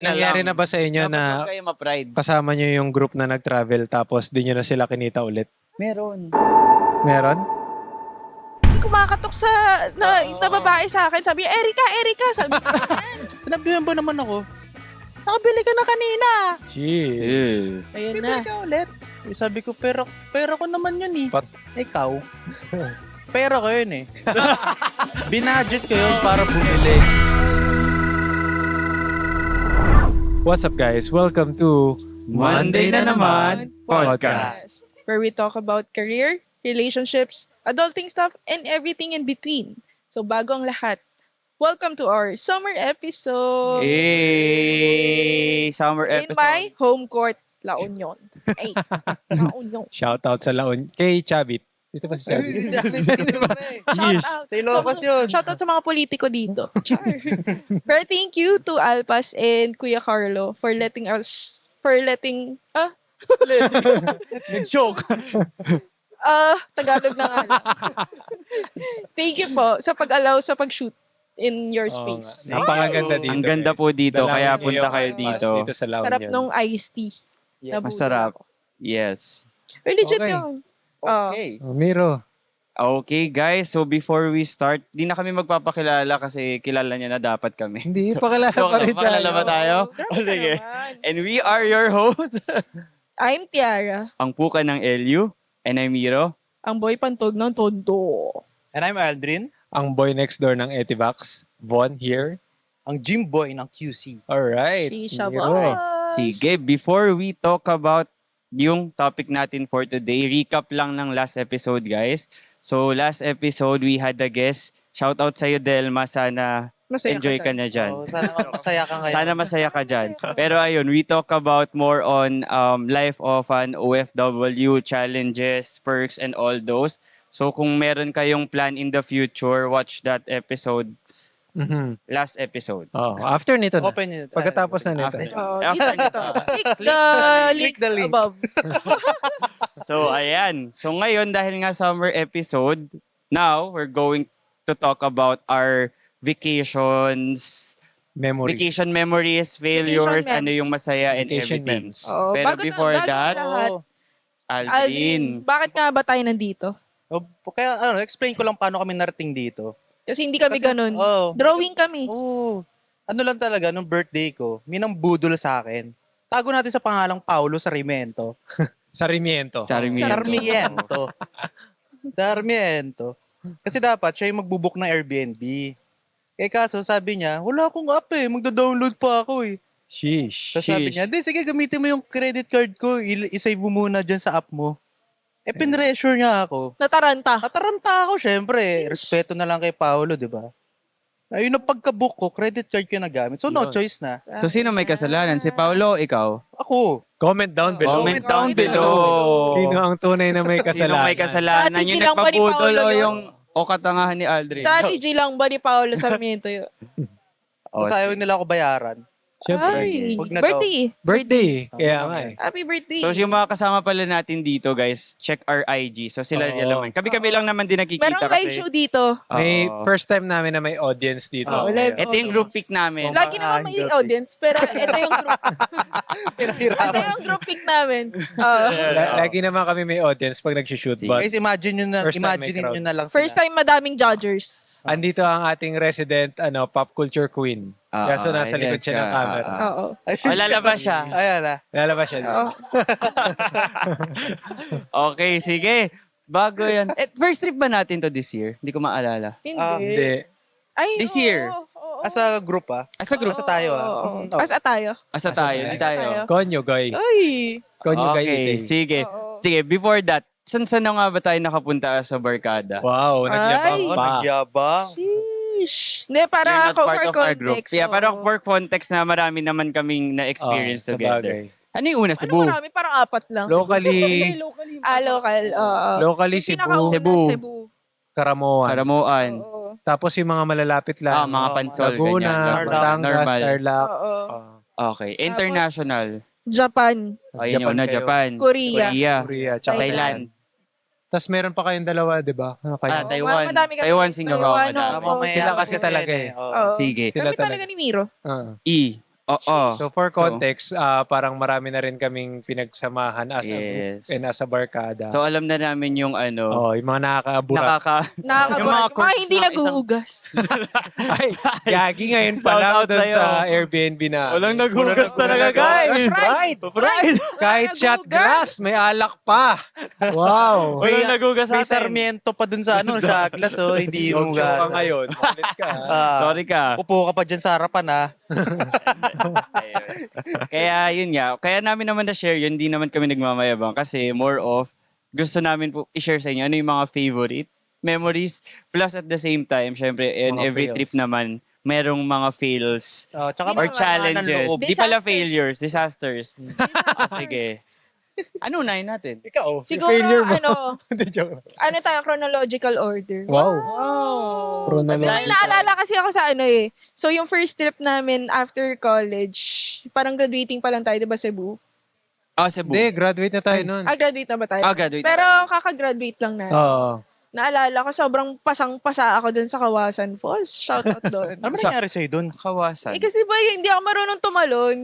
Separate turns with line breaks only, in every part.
Nangyari na ba sa inyo
Dapat
na
huwag kayo ma-pride.
kasama nyo yung group na nag-travel tapos di nyo na sila kinita ulit?
Meron.
Meron?
Kumakatok na babae sa akin. Sabi niya, Erika, sabi ko.
Sinabihan ba naman ako? Nakabili ka na kanina.
Gee.
Ayun
Bibili
na.
ka ulit. Eh, sabi ko, pera ko naman yun eh.
Pat-
Ikaw? Pera ko yun eh. Binudget ko yun para bumili.
What's up guys? Welcome to
Monday na naman podcast.
Where we talk about career, relationships, adulting stuff, and everything in between. So bago ang lahat, welcome to our summer episode.
Summer
In
episode.
my home court, La Union. Ay, La Union.
Shoutout sa Laon kay Chabit. Dito pa si Chabit.
Shout out.
Sa Ilocos yun.
Shout out sa mga politiko dito. Char. Pero thank you to Alpas and Kuya Carlo for letting
Nag-joke.
Tagalog na nga lang. Thank you po sa pag-allow sa pag-shoot in your
Oo
space.
nga. Napakaganda dito.
Ang ganda
guys.
po dito,
Dalawin
kaya
niyo
punta
yung
kayo
Alpas
dito.
Dito sa Laon
Sarap
yun.
nung iced tea.
Yes.
Nabuo
Masarap.
ako.
Yes.
Uy, legit
Okay.
yun. Oh.
Oh, Miro.
Okay guys, so before we start, di na kami magpapakilala kasi kilala niya na dapat kami.
Hindi, pakilala
So,
pa rin
pakilala
tayo.
ba tayo?
Grabe
Oh,
ka
sige.
naman.
And we are your hosts.
I'm Tiara.
Ang puka ng LU. And I'm Miro.
Ang boy pantog ng tondo.
And I'm Aldrin,
Ang boy next door ng Etivax. Von here.
ang gym boy ng QC.
Alright.
Shisha
Miro.
boss.
Sige, before we talk about yung topic natin for today, recap lang ng last episode, guys. So, last episode, we had a guest. Shout out sa'yo, Delma. Sana
Masaya
enjoy ka
dyan.
na dyan.
Oh, sana masaya ka ngayon.
Sana masaya ka dyan. Pero ayun, we talk about more on life of an OFW, challenges, perks, and all those. So, kung meron kayong plan in the future, watch that episode,
Mhm.
last episode.
Oh, after nito na.
Open yun.
Pagkatapos na nito.
After.
Oh,
After
dito. Click the link above.
So, ayan. So, ngayon, dahil nga summer episode, now, we're going to talk about our vacations,
Memory.
vacation memories, failures,
Vacation
ano
memes.
yung masaya and
Vacation
everything.
memes.
Oo,
Pero before
bago
that,
lahat,
Oo.
Aldrin,
Aldrin.
bakit nga ba tayo nandito?
Oh, kaya explain ko lang paano kami narating dito.
Kasi hindi kami
Kasi-
ganun.
Oo.
Drawing kami.
Oo. Ano lang talaga, nung birthday ko, minambudol sa akin. Tago natin sa pangalang Paulo Sarmiento.
Sarmiento.
Sarmiento.
Sarmiento. Sarmiento. Kasi dapat siya yung magbubook ng Airbnb. Eh kaso sabi niya, wala akong app eh, magda-download pa ako eh.
Sheesh.
Tapos sabi
Sheesh.
niya, di sige gamitin mo yung credit card ko, isave mo muna dyan sa app mo. Eh pinressure niya ako.
Nataranta.
Nataranta ako syempre, respeto na lang kay Paolo, di ba? Ayun na pagka-book ko, credit card ko yung nagamit. So no
Yun.
choice na.
So, sino may kasalanan? Si Paulo o ikaw?
Ako.
Comment down below.
Comment down below.
Sino ang tunay na may
Sino
kasalanan?
may kasalanan?
Strategy
Yung
lang ba ni
nagpabudol
Paulo
o
yun?
yung o katangahan ni Aldrin?
Strategy lang ba ni Paolo Sarmiento yun?
Oh,
Tapos ayaw nila ako bayaran.
Siyempre.
Ay,
Wag na daw.
birthday.
Birthday. Kaya nga eh.
Happy birthday.
So, yung mga kasama pala natin dito, guys, check our IG. So, sila
Oo.
naman. Kami-kami lang naman din nakikita
Merong live
kasi.
show dito.
May
Oo.
first time namin na may audience dito.
Oo, live.
Ito yung group pic namin.
Oo.
Lagi naman may
guilty.
audience, pero ito yung group. ito
Pinahirapan.
yung group pic namin. Oo.
Lagi naman kami may audience pag nag-shoot.
Sige.
But
Guys, imagine nyo na,
First time may
imagine
crowd.
nyo na lang
First time madaming judgers.
andito ang ating resident pop culture queen. Kaya so nasa likod siya ng camera.
Oo.
Oh, lalabas siya.
Ayan na.
Lalabas siya.
Oo.
Okay, sige. Bago yan. First trip ba natin to this year? Hindi ko maalala.
Hindi.
Ay,
This
oo,
year.
oo.
As a group ah.
Asa group?
Asa tayo ah.
Oo.
Oh.
Asa tayo.
Asa tayo? Di tayo.
tayo.
Konyo, guy.
Ay.
Konyo, guy.
Okay, sige.
Oo.
Sige, before that, saan na nga ba tayo nakapunta sa barkada?
Wow, nagyabang
Ay.
Oh,
pa.
nagyabang.
Sheesh. Hindi,
You're
para
not
ako
part
for
of our group.
context.
Yeah, para
oo.
for context na marami naman kaming na-experience
Sa
together.
bagay.
Ano yung una?
Ano
Cebu?
marami? Parang apat lang.
Locally,
Local. Oo.
locally
Yung
Cebu,
pinakauna,
Cebu.
Cebu.
Karamoan.
Karamuan.
Oo.
Tapos yung mga malalapit lang.
Mga pansol.
Laguna,
ganyan.
Batangas,
Normal.
Tarlac.
Oo.
Okay. International.
Japan.
Ayun yung una,
kayo.
Japan.
Korea.
Korea, tsaka
Thailand.
Tapos meron pa kayong dalawa, di ba? Ano kayo?
Ah, Taiwan.
Madami kami.
Taiwan, Singapore.
Taiwan,
madami.
Hong Kong.
Sila kasi talaga eh.
Oo.
Oo.
Sige.
Sila
Kami talaga ni Miro.
Ah.
E. Oo.
So for context, parang marami na rin kaming pinagsamahan as a group
Yes.
and as a barkada.
So alam na namin yung
yung mga nakakaabura.
Nakakabuhat. Yung mga
course
hindi
ng
naghuhugas.
Ay, gagi ngayon pa
Shout
lang
out
doon
sa'yo.
sa Airbnb na.
Walang naghugas talaga,
That's
guys.
right.
Right.
Kahit shot
naghuhugas.
glass, may alak pa. Wow.
Walang naghugas sa
May
atin.
sarmiento pa dun sa shot glass, hindi
Yung
mo
ka ngayon. Ulit ka.
Sorry ka.
Upo ka pa dyan sa harapan, ha?
Ayun. Kaya yun nga. Kaya namin naman na-share yun. Hindi naman kami nagmamayabang. Kasi more of, gusto namin po i-share sa inyo ano yung mga favorite memories. Plus at the same time, syempre, in
Mga
every
fails.
trip naman, merong mga fails
Tsaka
or
mga
challenges.
nanloob.
Di pala
Disasters.
failures, disasters. Sige. Ano unahin natin?
Ikaw,
Siguro,
failure mo. Hindi, joke.
tayo, chronological order.
Wow.
May naalala kasi ako sa So, yung first trip namin after college, parang graduating pa lang tayo, di ba, Cebu?
Cebu.
Hindi, graduate na tayo nun.
Graduate na ba tayo?
Graduate.
Pero kakagraduate lang na.
Oo.
Naalala ko, sobrang pasang-pasa ako dun sa Kawasan Falls. Shout out doon.
Ano ba nangyari sa'yo dun?
Kawasan.
Kasi ba, hindi ako marunong tumalon.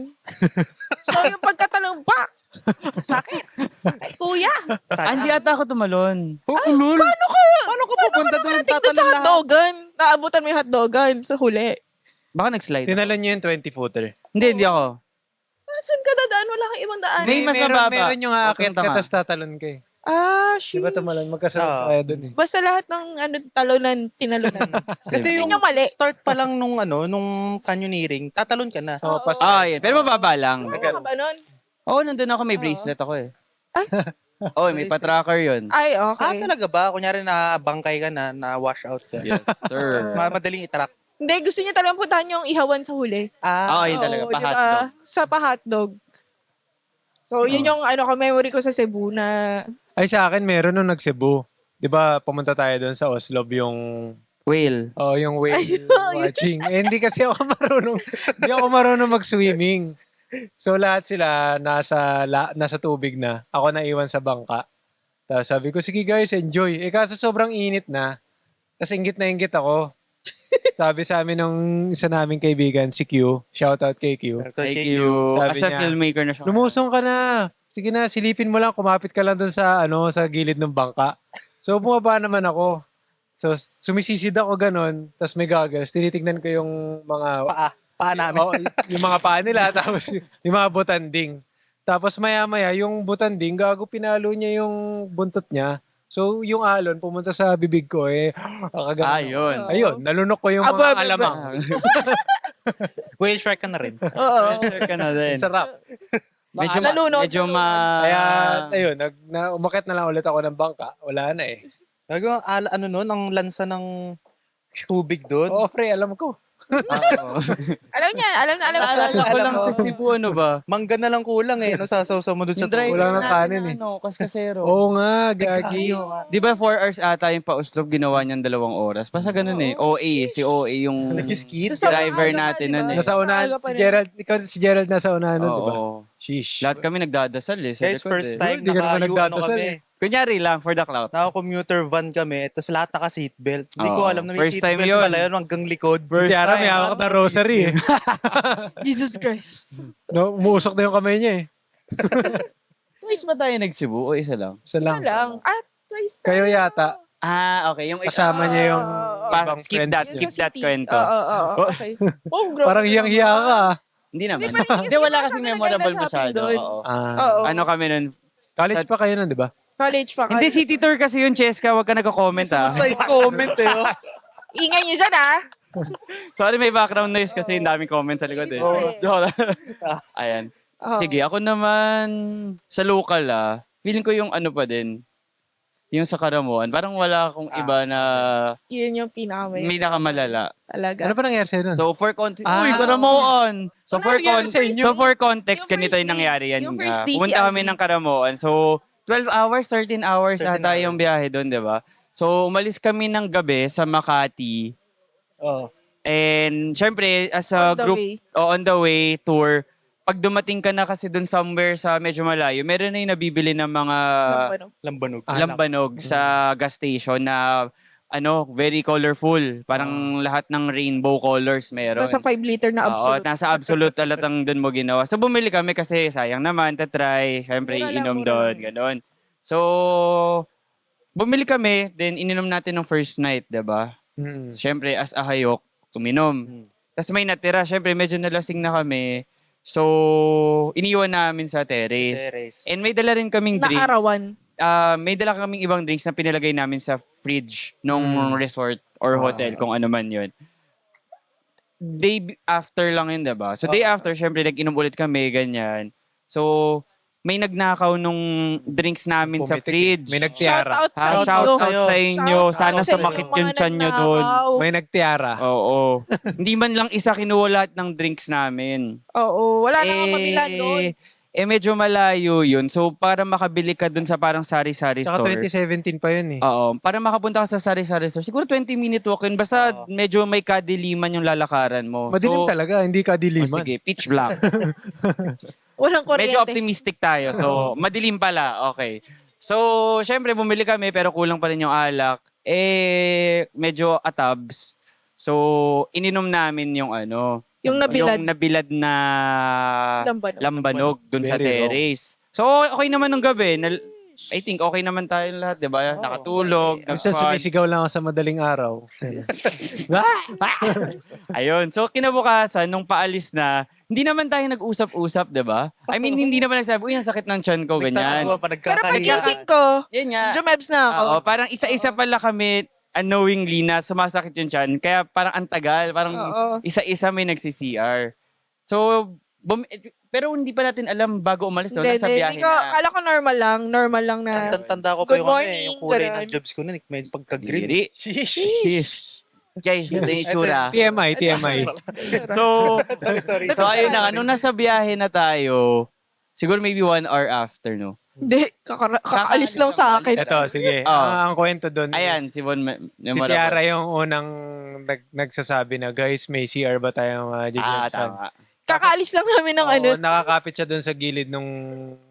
So, yung pagkatalong, pak! Sakit, kuya.
Hindi ata ako tumalon.
Ulul! Paano ka pupunta doon?
Tignan sa
Tatalon lahat.
hotdogan. Naabutan mo yung hotdogan sa huli.
Baka nag-slide.
Tinalon niyo yung 20-footer.
Hindi ako.
Saan ka dadaan? Wala kang ibang daan.
May mas mababa.
Meron yung aakyat
Papunta
ka,
nga.
tapos tatalon ka eh. Di
Shit.
ba tumalon? Magkasunod
Oo.
tayo dun eh.
Basta lahat ng talonan, tinalunan.
Kasi
Yun
yung
yung mali.
start pa lang nung canyoneering, tatalon ka na.
Oo, pas.
Yan. Pero mababa lang.
Ano ba nun?
Oo, nandun ako. May bracelet ako eh. May pa-tracker yun.
Ay, okay.
Talaga ba? Kunyari na-bangkay ka na wash out ka.
Yes, sir.
Madaling i-track.
Hindi, gusto niya talagang puntahan yung ihawan sa huli.
Yun talaga.
Oo,
Pa-hotdog.
Sa pa-hotdog. So, yun yung memory ko sa Cebu na
Ay, sa akin, meron nung nag-Cebu. Di ba, pumunta tayo doon sa Oslob yung...
Whale.
yung whale watching. Hindi kasi ako marunong. Hindi ako marunong mag-swimming. So, lahat sila nasa tubig na. Ako naiwan sa bangka. Tapos sabi ko, sige guys, enjoy. Kaso sobrang init na. Tapos inggit na inggit ako. Sabi sa amin nung isa naming kaibigan, si Q. Shoutout kay Q.
Thank you.
Sabi
As a
niya,
filmmaker na siya.
Lumusong ka na. Sige na, silipin mo lang, kumapit ka lang doon sa sa gilid ng bangka. So bumaba naman ako. So sumisisid ako ganun, tapos may goggles, tinitignan ko yung mga
Paa namin.
yung mga paa nila, tapos yung mga butanding. Tapos maya-maya, yung butanding, gago pinalo niya yung buntot niya. So yung alon, pumunta sa bibig ko akagano.
Yun.
Ayun, nalunok ko yung mga alamang.
Whale shark ka na rin.
oo.
Sure ka na din.
Sarap.
Nalunod.
Medyo
Kaya, ayun, umakit na lang ulit ako ng bangka. Wala na eh.
Ang lansa ng tubig doon.
Oo, pre, alam ko.
Alam niya.
Naalala ko
Alam
lang
mo.
sa Cebu, ano ba?
Mangga na lang kulang nasasawsaw mo doon sa
Yung driver
Wala nang
natin
kanin eh.
Kaskasero.
Oo nga, gagi.
Di ba 4 hours ata yung pa-Uslog, ginawa niyang 2 oras? Basta ganun eh. si OA yung
Nag-skid.
Sa
driver
maaga pa,
natin
di ba?
nun eh.
Nasa unahan,
Maaga pa
si
rin.
Gerald, si Gerald nasa unahan nun, di ba?
Oo.
Sheesh.
Lahat kami nagdadasal eh. Sa
Guys,
likod
first
eh.
time
Hindi ka naman nagdadasal
kami.
eh.
Kunyari lang, for the clout.
Naka-commuter van kami, tapos lahat naka-seatbelt. Hindi ko
Oo.
alam na may
First time
seatbelt
yun.
pala yun hanggang likod.
Si Tiara may hawak na rosary eh.
Jesus Christ.
No, umuusok na yung kamay niya eh.
Twice ba tayo nag-Cebu o isa lang?
Isa
Ano
lang.
lang. Twice
Kayo yata.
Okay. Yung
Kasama niya yung ibang
skip
friends
that,
niya.
skip that kwento.
Oo. Okay. Oh, grabe.
Parang hiyang-hiya ka. ah.
Hindi naman.
Hindi, parang
Hindi, wala
kasi
kasing
masyado
memorable
nag-island
masyado.
hopping doon.
Oo.
Oo.
Ano kami nun?
College pa kayo nun, di ba?
College pa.
Hindi, city tour kasi yung Cheska. Huwag ka nagko-comment ah.
Side comment eh.
Ingay niyo dyan,
Sorry, may background noise kasi yung daming comment sa likod eh. Joke lang. Ayan.
Oo.
Sige, ako naman sa local feeling ko yung ano pa din. Yung sa Karamuan, parang wala akong iba na
Yun yung pinaka-may
pinakamalala.
talaga.
Ano pa nangyari sa'yo nun?
So for context,
Ah.
Karamuan. So for
nangyari sa inyo?
context,
Yung
ganito
first
yung
day-
nangyari yan.
yung first day si
Pumunta kami
Alvin.
ng Karamuan. So 12 hours, 13 hours
13
ata yung
hours.
biyahe doon, di ba? So umalis kami ng gabi sa Makati.
Oh.
And syempre, as a
On the
group,
way.
on the way tour, pag dumating ka na kasi dun somewhere sa medyo malayo, meron na yung nabibili ng mga
Ano?
Lambanog.
lambanog sa gas station na very colorful. Parang lahat ng rainbow colors meron.
Nasa 5 liter na
Oo,
absolute.
nasa absolute talatang doon mo ginawa. So bumili kami kasi sayang naman, try. Siyempre,
Mura lang,
inom
mura
doon,
lang.
ganon. So, bumili kami, then ininom natin ng first night, diba?
Mm.
Siyempre, as a hayok, uminom. Tapos may natira, siyempre medyo nalasing na kami. So, iniwan namin sa terrace.
Terrace.
And may dala rin kaming drinks.
Naarawan.
May dala kaming ibang drinks na pinalagay namin sa fridge nung resort or hotel, kung ano man yun. Day after lang yun, diba? So, day after, syempre, nag-inom ulit kami, ganyan. So, may nagnakaw nung drinks namin sa
Pumitik.
fridge.
May nagtiara.
Shout out sa inyo.
Shout out
sa'yo.
sa inyo.
Shout
Sana
out sa
sumakit
inyong
yung
mga
tiyan nyo doon.
nagnakaw.
May nagtiara.
Oo. Hindi man lang isa kinuha lahat ng drinks namin.
Oo, wala na nga mabila doon.
Medyo malayo yun. So, para makabili ka dun sa parang sari-sari
Tsaka
store.
2017 pa yun eh.
Oo. Para makapunta ka sa sari-sari store, siguro 20-minute walk yun. Basta medyo may kadiliman yung lalakaran mo.
Madilim
So,
talaga, hindi ka
oh,
diliman.
sige, pitch black.
Walang kuryente.
Medyo optimistic tayo. So, madilim pala. Okay. So, syempre, bumili kami pero kulang pa rin yung alak. Medyo atabs. So, ininom namin yung
Yung nabilad.
yung nabilad na
Lambanog.
lambanog dun sa
Very wrong.
terrace. So, okay naman nung gabi. I think okay naman tayo lahat, di ba? Nakatulog,
Minsan
nag-fun.
sumisigaw lang ako sa madaling araw.
Ayun. So, kinabukasan, nung paalis na, hindi naman tayo nag-usap-usap, di ba? I mean, hindi naman nagsabi, uy, ang sakit ng tiyan ko, ganyan.
Nagtatawa pa,
Pero
nagkakahiya.
pagising ko,
Yan nga.
jumebs na ako.
Oo, parang isa-isa pala kami unknowingly na sumasakit yung tiyan. Kaya parang antagal. Parang
Oo.
isa-isa may nagsi-CR. So, pero hindi pa natin alam bago umalis. No? Nasa biyahe
Hindi ko,
na.
kala ko normal lang na.
Tanda ko pa
Good
yung
morning,
yung kulay
ganun.
ng jobs ko nun. May pagka-green.
Diri. Sheesh. Guys, ito yung itsura.
TMI.
So,
sorry.
so ayun na nga. Nung nasa biyahe na tayo, siguro maybe 1 hour after, no?
Hindi, kakaalis lang sa akin.
Ito, sige.
Oh.
Ang kwento doon
Ayan,
is,
si Von.
si Tiara yung unang nagsasabi na, guys, may CR ba tayong jujutsan?
Tama.
Kakaalis lang namin ng ano.
Nakakapit siya doon sa gilid nung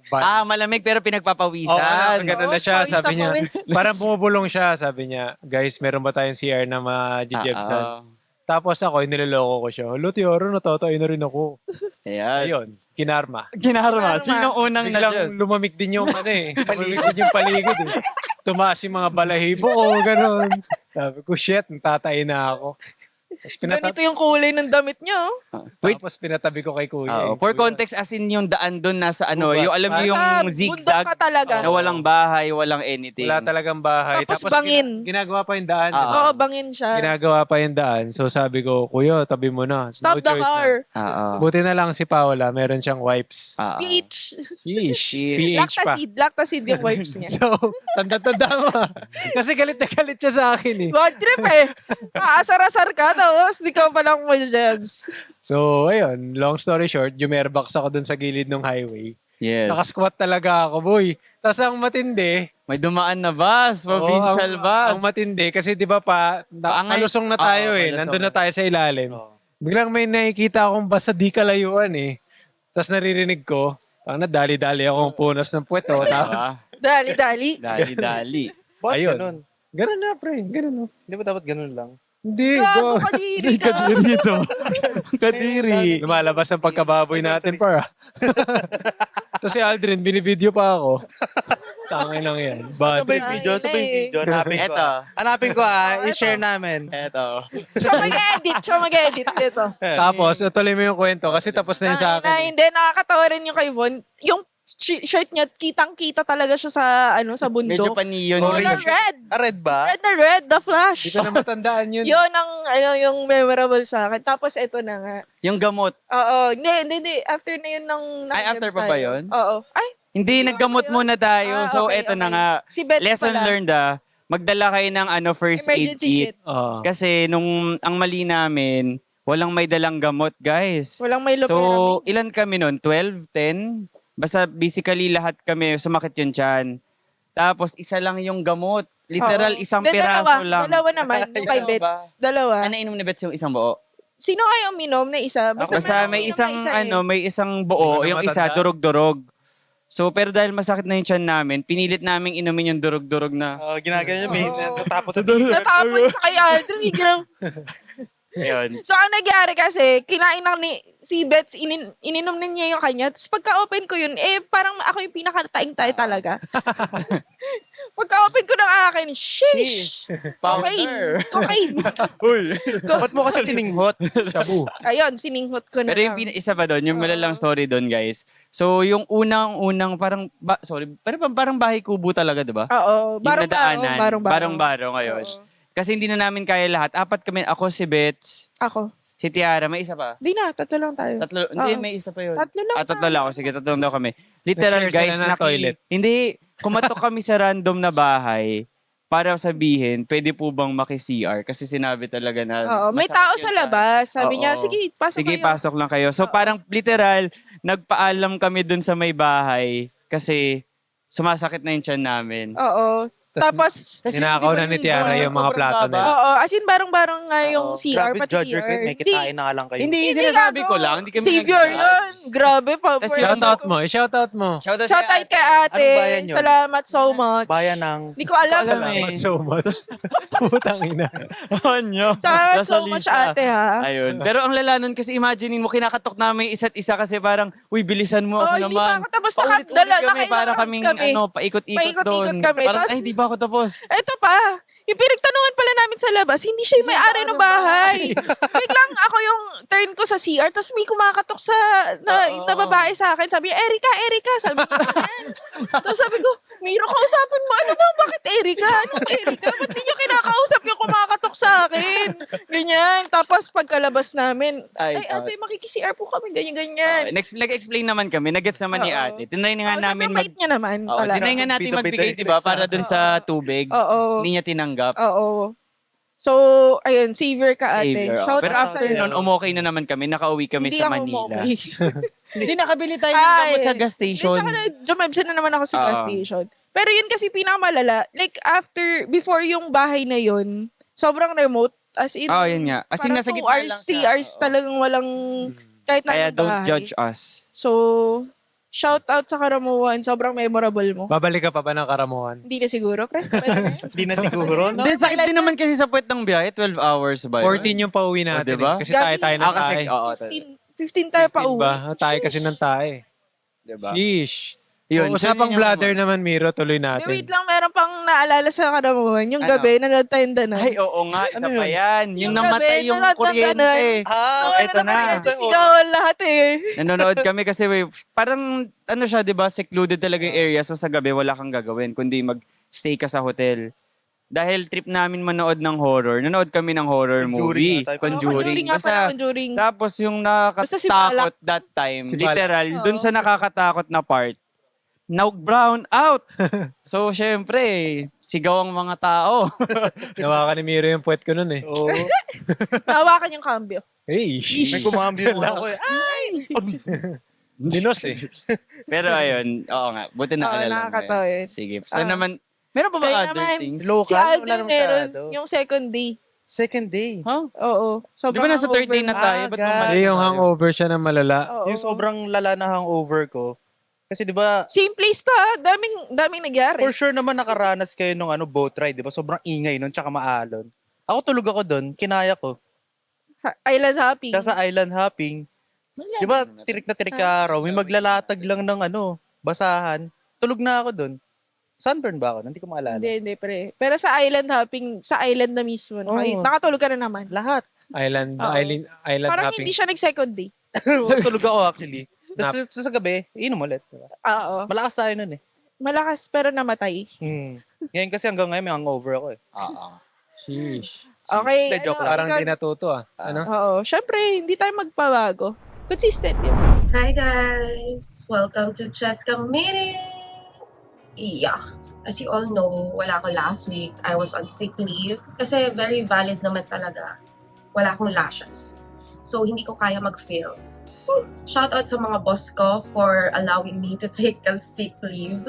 van.
Malamig pero
Oo,
pinagpapawisan.
ganun na
Oo,
siya.
pawis
Sabi
na
niya,
pawis.
parang bumubulong siya. Sabi niya, guys, meron ba tayong CR na ma-jujutsan? Tapos ako, niloloko ko siya. Hello, Tiara, natatay na rin ako.
Ayan.
Ayun, kinarma.
Ginarma.
Kinarma.
Sinong unang
Biglang lumamig din yung lumamig din yung paligid eh. Tumaas yung mga balahibo ko, gano'n. Sabi ko, shit, natatay na ako. Tapos,
Ganito yung kulay ng damit niyo.
Wait.
Tapos pinatabi ko kay kuya.
For context, as in yung daan doon nasa
Gubat.
yung alam niyo
Sa
yung
bundok
zigzag
ka talaga.
na walang bahay, walang anything.
Wala talagang bahay.
Tapos bangin.
Ginagawa pa yung daan.
Ah.
diba?
Oo, bangin siya.
Ginagawa pa yung daan. So sabi ko, kuya, tabi mo na.
Stop the
choice
car.
Na. Buti na lang si Paola, meron siyang wipes.
PH.
Sheesh. PH pa.
Lactacid yung wipes niya.
So, tanda-tanda mo. Kasi galit na galit siya sa akin eh.
Bad trip eh. Asar-asar ka, tapos di ka palang mo jabs.
So, ayun. Long story short, jumerbox ako dun sa gilid ng highway.
Yes.
Nakasquat talaga ako, boy. Tapos ang matindi,
May dumaan na bus, provincial bus.
ang matindi, kasi di ba
Paangay.
palusong na tayo
Oo,
eh.
palusong.
Nandun na tayo sa ilalim. Biglang may nakikita akong bus sa di kalayuan eh. Tapos naririnig ko, dali-dali akong punas ng puweto. Tapos,
Dali-dali.
Dali-dali.
Bakit
ayun.
ganun?
Ganun na, pre. Ganun na.
Hindi ba dapat ganun lang?
Hindi,
Gago
go.
kadiri ka.
Kadiri to. Kadiri.
Lumalabas ang pagkababoy natin, para. Tapos si Aldrin, binibideo pa ako. Tangin lang yan. Bad.
Sabay video, sabay video. Hanapin ko.
Eto.
Hanapin ko i-share namin.
Eto.
Siya mag-edit dito.
Tapos, tuloy mo yung kwento kasi tapos na yun sa akin.
Hindi, nakakatawa rin yung kay Von. Yung shirt niya, kitang-kita talaga siya sa
Medyo
bundok.
paniyon.
Kulay
Orange.
red.
Red ba?
Red na red, the flash.
Hindi ko na matandaan yun.
Yun ang, yung memorable sa akin. Tapos ito na nga.
Yung gamot.
Oo. Hindi. After na yun ng
Ay, after pa
tayo.
ba yun?
Oo. Ay,
Hindi, naggamot muna tayo. So,
okay,
eto na
okay.
nga.
Si Bets
Lesson
pala.
learned Magdala kayo ng first aid
Emergency
kit.
shit.
Oo.
Kasi nung ang mali namin, walang may dalang gamot, guys.
Walang may
So,
loperamine.
ilan kami nun? 12? 10? Basta basically lahat kami sumakit yung tiyan. Tapos isa lang yung gamot. Literal,
Oo.
isang
Hindi,
piraso lang.
Dalawa naman, yung kay
Dalawa
Bets. Dalawa.
Ano inom ni Bets yung isang buo?
Sino kayo uminom na isa?
Basta may
uminom
isang
na isa eh.
may isang buo,
Hindi ko na
yung isa
matandaan.
durog-durog. So, pero dahil masakit na yung tiyan namin, pinilit namin inumin yung durog-durog na.
Ginagano niya, may natapos sa
Natapon sa kay Aldrin. Ganun.
Ayun.
So, ang nangyari kasi, kinain na ni si Bets, ininom na niya yung kanya. Tapos pagka-open ko yun, parang ako yung pinakataing-tayo talaga. Pagka-open ko ng akin, sheesh! Cocaine! Cocaine!
Uy!
Ba't mo kasi sininghot?
Tabu.
Ayun, sininghot ko na
Pero yung
lang.
isa pa doon, yung malalang story doon, guys. So, yung unang parang, parang bahay kubo talaga, di ba?
Oo,
Yung
barong-barong.
nadaanan,
Barong-barong.
barong-barong ngayon.
Oo.
Kasi hindi na namin kaya lahat. 4 kami, ako, si Bets,
Ako.
si Tiara, may isa pa.
Di na, tatlo lang tayo.
Tatlo, hindi,
Oo.
may isa pa yun.
Tatlo lang.
Tatlo lang ako. Sige, tatlo lang daw kami. Literal,
Nag-share
guys,
sila ng toilet.
Hindi, kumatok kami sa random na bahay para sabihin, pwede po bang maki-CR? Kasi sinabi talaga na
Oo, may
masakit
tao
yun
sa labas. Sabi
Oo.
niya, sige, pasok
Sige,
kayo.
pasok lang kayo. So, parang literal, nagpaalam kami dun sa may bahay kasi sumasakit na yung tiyan namin.
Oo. Tapos,
Ninakaw na ni Tiara yung mga plato nila.
oo, as in barong-barong nga yung CR,
Grabe,
pati
judger
CR.
kayo. May kitain na nga lang kayo.
Hindi, sinasabi ko lang. Hindi kami
Savior
nag-
yun. Grabe pa.
Tas
Shoutout mo. I-shoutout mo.
Shoutout
Shout out kay ate.
Anong bayan yun?
Salamat so much.
Bayan ng...
Hindi ko alam.
Alam eh.
Salamat so much. Putang ina.
Anyo.
Salamat
Nasa
so much
lista.
ate ha.
Ayun. Pero ang lala nun kasi imaginein mo, kinakatok namin isa't isa kasi parang, uy, bilisan mo
Oh,
ako
hindi
naman.
pa ako tapos.
Paulit-ulit
Nakailang
kami para
rounds
kaming,
kami.
paikot-ikot
Paikot-ikot
doon.
kami.
Parang,
Tapos-
ay, di ba ako tapos?
Ito pa. Yung pinagtanungan pala namin sa labas, hindi siya yung may-ari ng bahay. Biglang ako yung turn ko sa CR, tapos may kumakatok na babae sa akin. Sabi niya, Erika. Sabi niya, ganyan. Tapos sabi ko, Miro, kausapin mo. Ano ba? Bakit Erika? Anong Erika? Ba't di niyo kinakausap yung kumakatok sa akin? Ganyan. Tapos pagkalabas namin,
Ay,
ate, makiki-CR po kami. Ganyan.
Nag-explain naman kami, nagets naman ni
Oo.
ate. Tinry nga
Oh,
namin
sobrang bait niya naman.
Oo,
talaga.
tinry nga natin
Bida-bida
magbigay,
yung
di ba?
exam.
Para dun sa tubig.
Oo.
Hindi niya tinanggap.
Oo. So, ayun, savior ka ate.
Savior,
Shout
Pero
out
after
sa'yo.
nun, umokay na naman kami. Nakauwi kami
Hindi
sa
ako
Manila.
umokay.
Hindi, nakabili tayo ng
Ay,
gamot sa gas station.
Tsaka jumebs na naman ako sa gas
Oo.
station. Pero yun kasi pinakamalala, like before yung bahay na yun, sobrang remote. As in,
Oh, yun nga. As in,
parang
nasa
2
gitna
hours,
lang
3
siya.
hours
Oo.
talagang walang kahit na
Kaya
anong
don't
bahay.
judge us.
So, shout out sa Karamuan. Sobrang memorable mo.
Babalik ka pa ba ng Karamuan?
Hindi na siguro, pre. Pwede na.
Hindi na siguro, no?
Hindi, sakit din naman kasi sa puwet ng biyahe. 12 hours ba yun?
14 yung pauwi natin.
diba?
Kasi tayo ng
Kasi,
tayo.
oo.
15 tayo pa
15
uwi.
ba? Tayo kasi ng tayo.
Diba?
Sheesh.
Yun,
Usapang
yun yung
bladder naman, Miro. Tuloy
Wait
natin.
lang, meron pang naalala sa Karamuan. Yung
Ano?
gabi, nanood tayong danan.
Ay, oo nga. Isa
Ano
pa
yun?
yan. Yung
Yung
namatay
gabi,
yung
nanonood ng
kuryente. Eto na.
Sigawan lahat eh.
Nanonood kami kasi parang ano siya, 'di ba? Secluded talaga yung area. So sa gabi wala kang gagawin kundi mag-stay ka sa hotel. Dahil trip namin manood ng horror. Nanood kami ng horror
Conjuring
movie.
nga tayo.
Conjuring nga pala, Conjuring.
Tapos yung
Basta si
nakakatakot that time,
Si Balak.
literal, dun sa nakakatakot na part, brown out. So syempre, sigaw ang mga tao.
Nawakan ni Miro yung puwet ko nun eh.
Oo.
Nawakan yung cambio.
Hey,
May kumambyo ako eh. Ay!
dinos eh.
Pero ayun, oo nga, buti na
Oo,
alala mo
nakakatawa
yun.
yun.
Sige. So
Ah.
naman, meron pa ba
Kaya
other
naman,
things?
Local?
Si
Wala
Alvin
namang
meron,
masyado.
yung second day.
Second day.
Huh?
Oo.
Di ba nasa third day na tayo? Ba't
God.
bumalik
Hindi, yung
tayo?
hangover siya ng malala.
Oo.
Yung sobrang lala na hangover ko. Kasi di ba,
Same place to ha. Daming nangyari.
for sure naman nakaranas kayo nung boat ride, di ba? Sobrang ingay nun, tsaka maalon. Ako tulog ako doon, kinaya ko.
Island hopping.
Kaya sa island hopping, di ba, tirik na tirik ka araw, may maglalatag lang ng basahan. Tulog na ako doon. Sunburn ba ako? Hindi ko maalala.
Hindi, pre. Pero sa island hopping, sa island na mismo.
Oo.
Nakatulog ka na naman.
Lahat.
Island
Oo. Parang
hopping.
hindi siya nag-second day.
Tulog ako actually. Tapos sa gabi, inom ulit. Diba?
Oo.
Malakas tayo nun eh.
Malakas pero namatay.
Ngayon kasi hanggang ngayon may hangover ako eh.
Oo.
Sheesh.
Okay.
Hindi, joke lang.
Parang
ikaw-
di natuto ah. Ano?
Oo. Siyempre, hindi tayo magpabago. Consistent yun.
Hi guys! Welcome to Cheska Meeting! Yeah. As you all know, wala ako last week. I was on sick leave. Kasi very valid naman talaga. Wala akong lashes. So, hindi ko kaya mag-film. Shout out sa mga boss ko for allowing me to take a sick leave.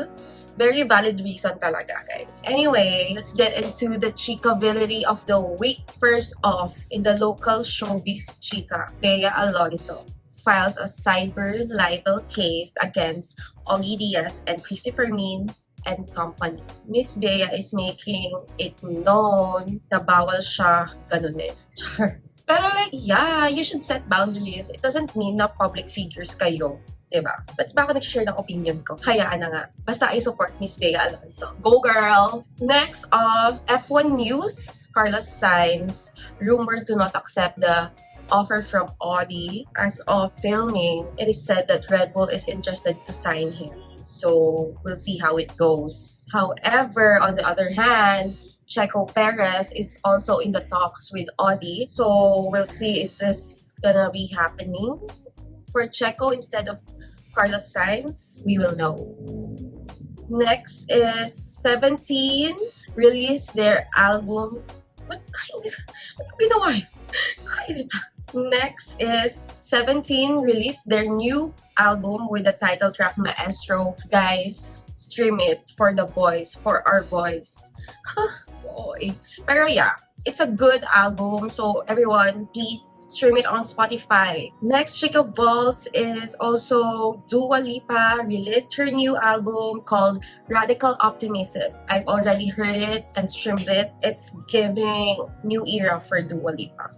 Very valid reason talaga, guys. Anyway, let's get into the chicability of the week. First off, in the local showbiz chika, Bea Alonso. files a cyber libel case against Ogie Diaz and Christopher Min and company. Miss Bea is making it known na bawal siya ganunin. Char. Pero like, yeah, you should set boundaries. It doesn't mean na public figures kayo. Diba? Ba't ba ako nag-share ng opinion ko? Hayaan na nga. Basta I support Miss Bea Alonzo. Go girl! Next of F1 News, Carlos Sainz rumored to not accept the offer from Audi. As of filming, it is said that Red Bull is interested to sign him. So, we'll see how it goes. However, on the other hand, Checo Perez is also in the talks with Audi. So, we'll see, is this gonna be happening for Checo instead of Carlos Sainz? We will know. Next is 17 released their album. What ginawa yun? Kairita. Next is 17 released their new album with the title track Maestro. Guys, stream it for the boys, for our boys. Boy. Pero yeah, it's a good album, so everyone, please stream it on Spotify. Next, Chica Balls is also Dua Lipa released her new album called Radical Optimism. I've already heard it and streamed it. It's giving new era for Dua Lipa.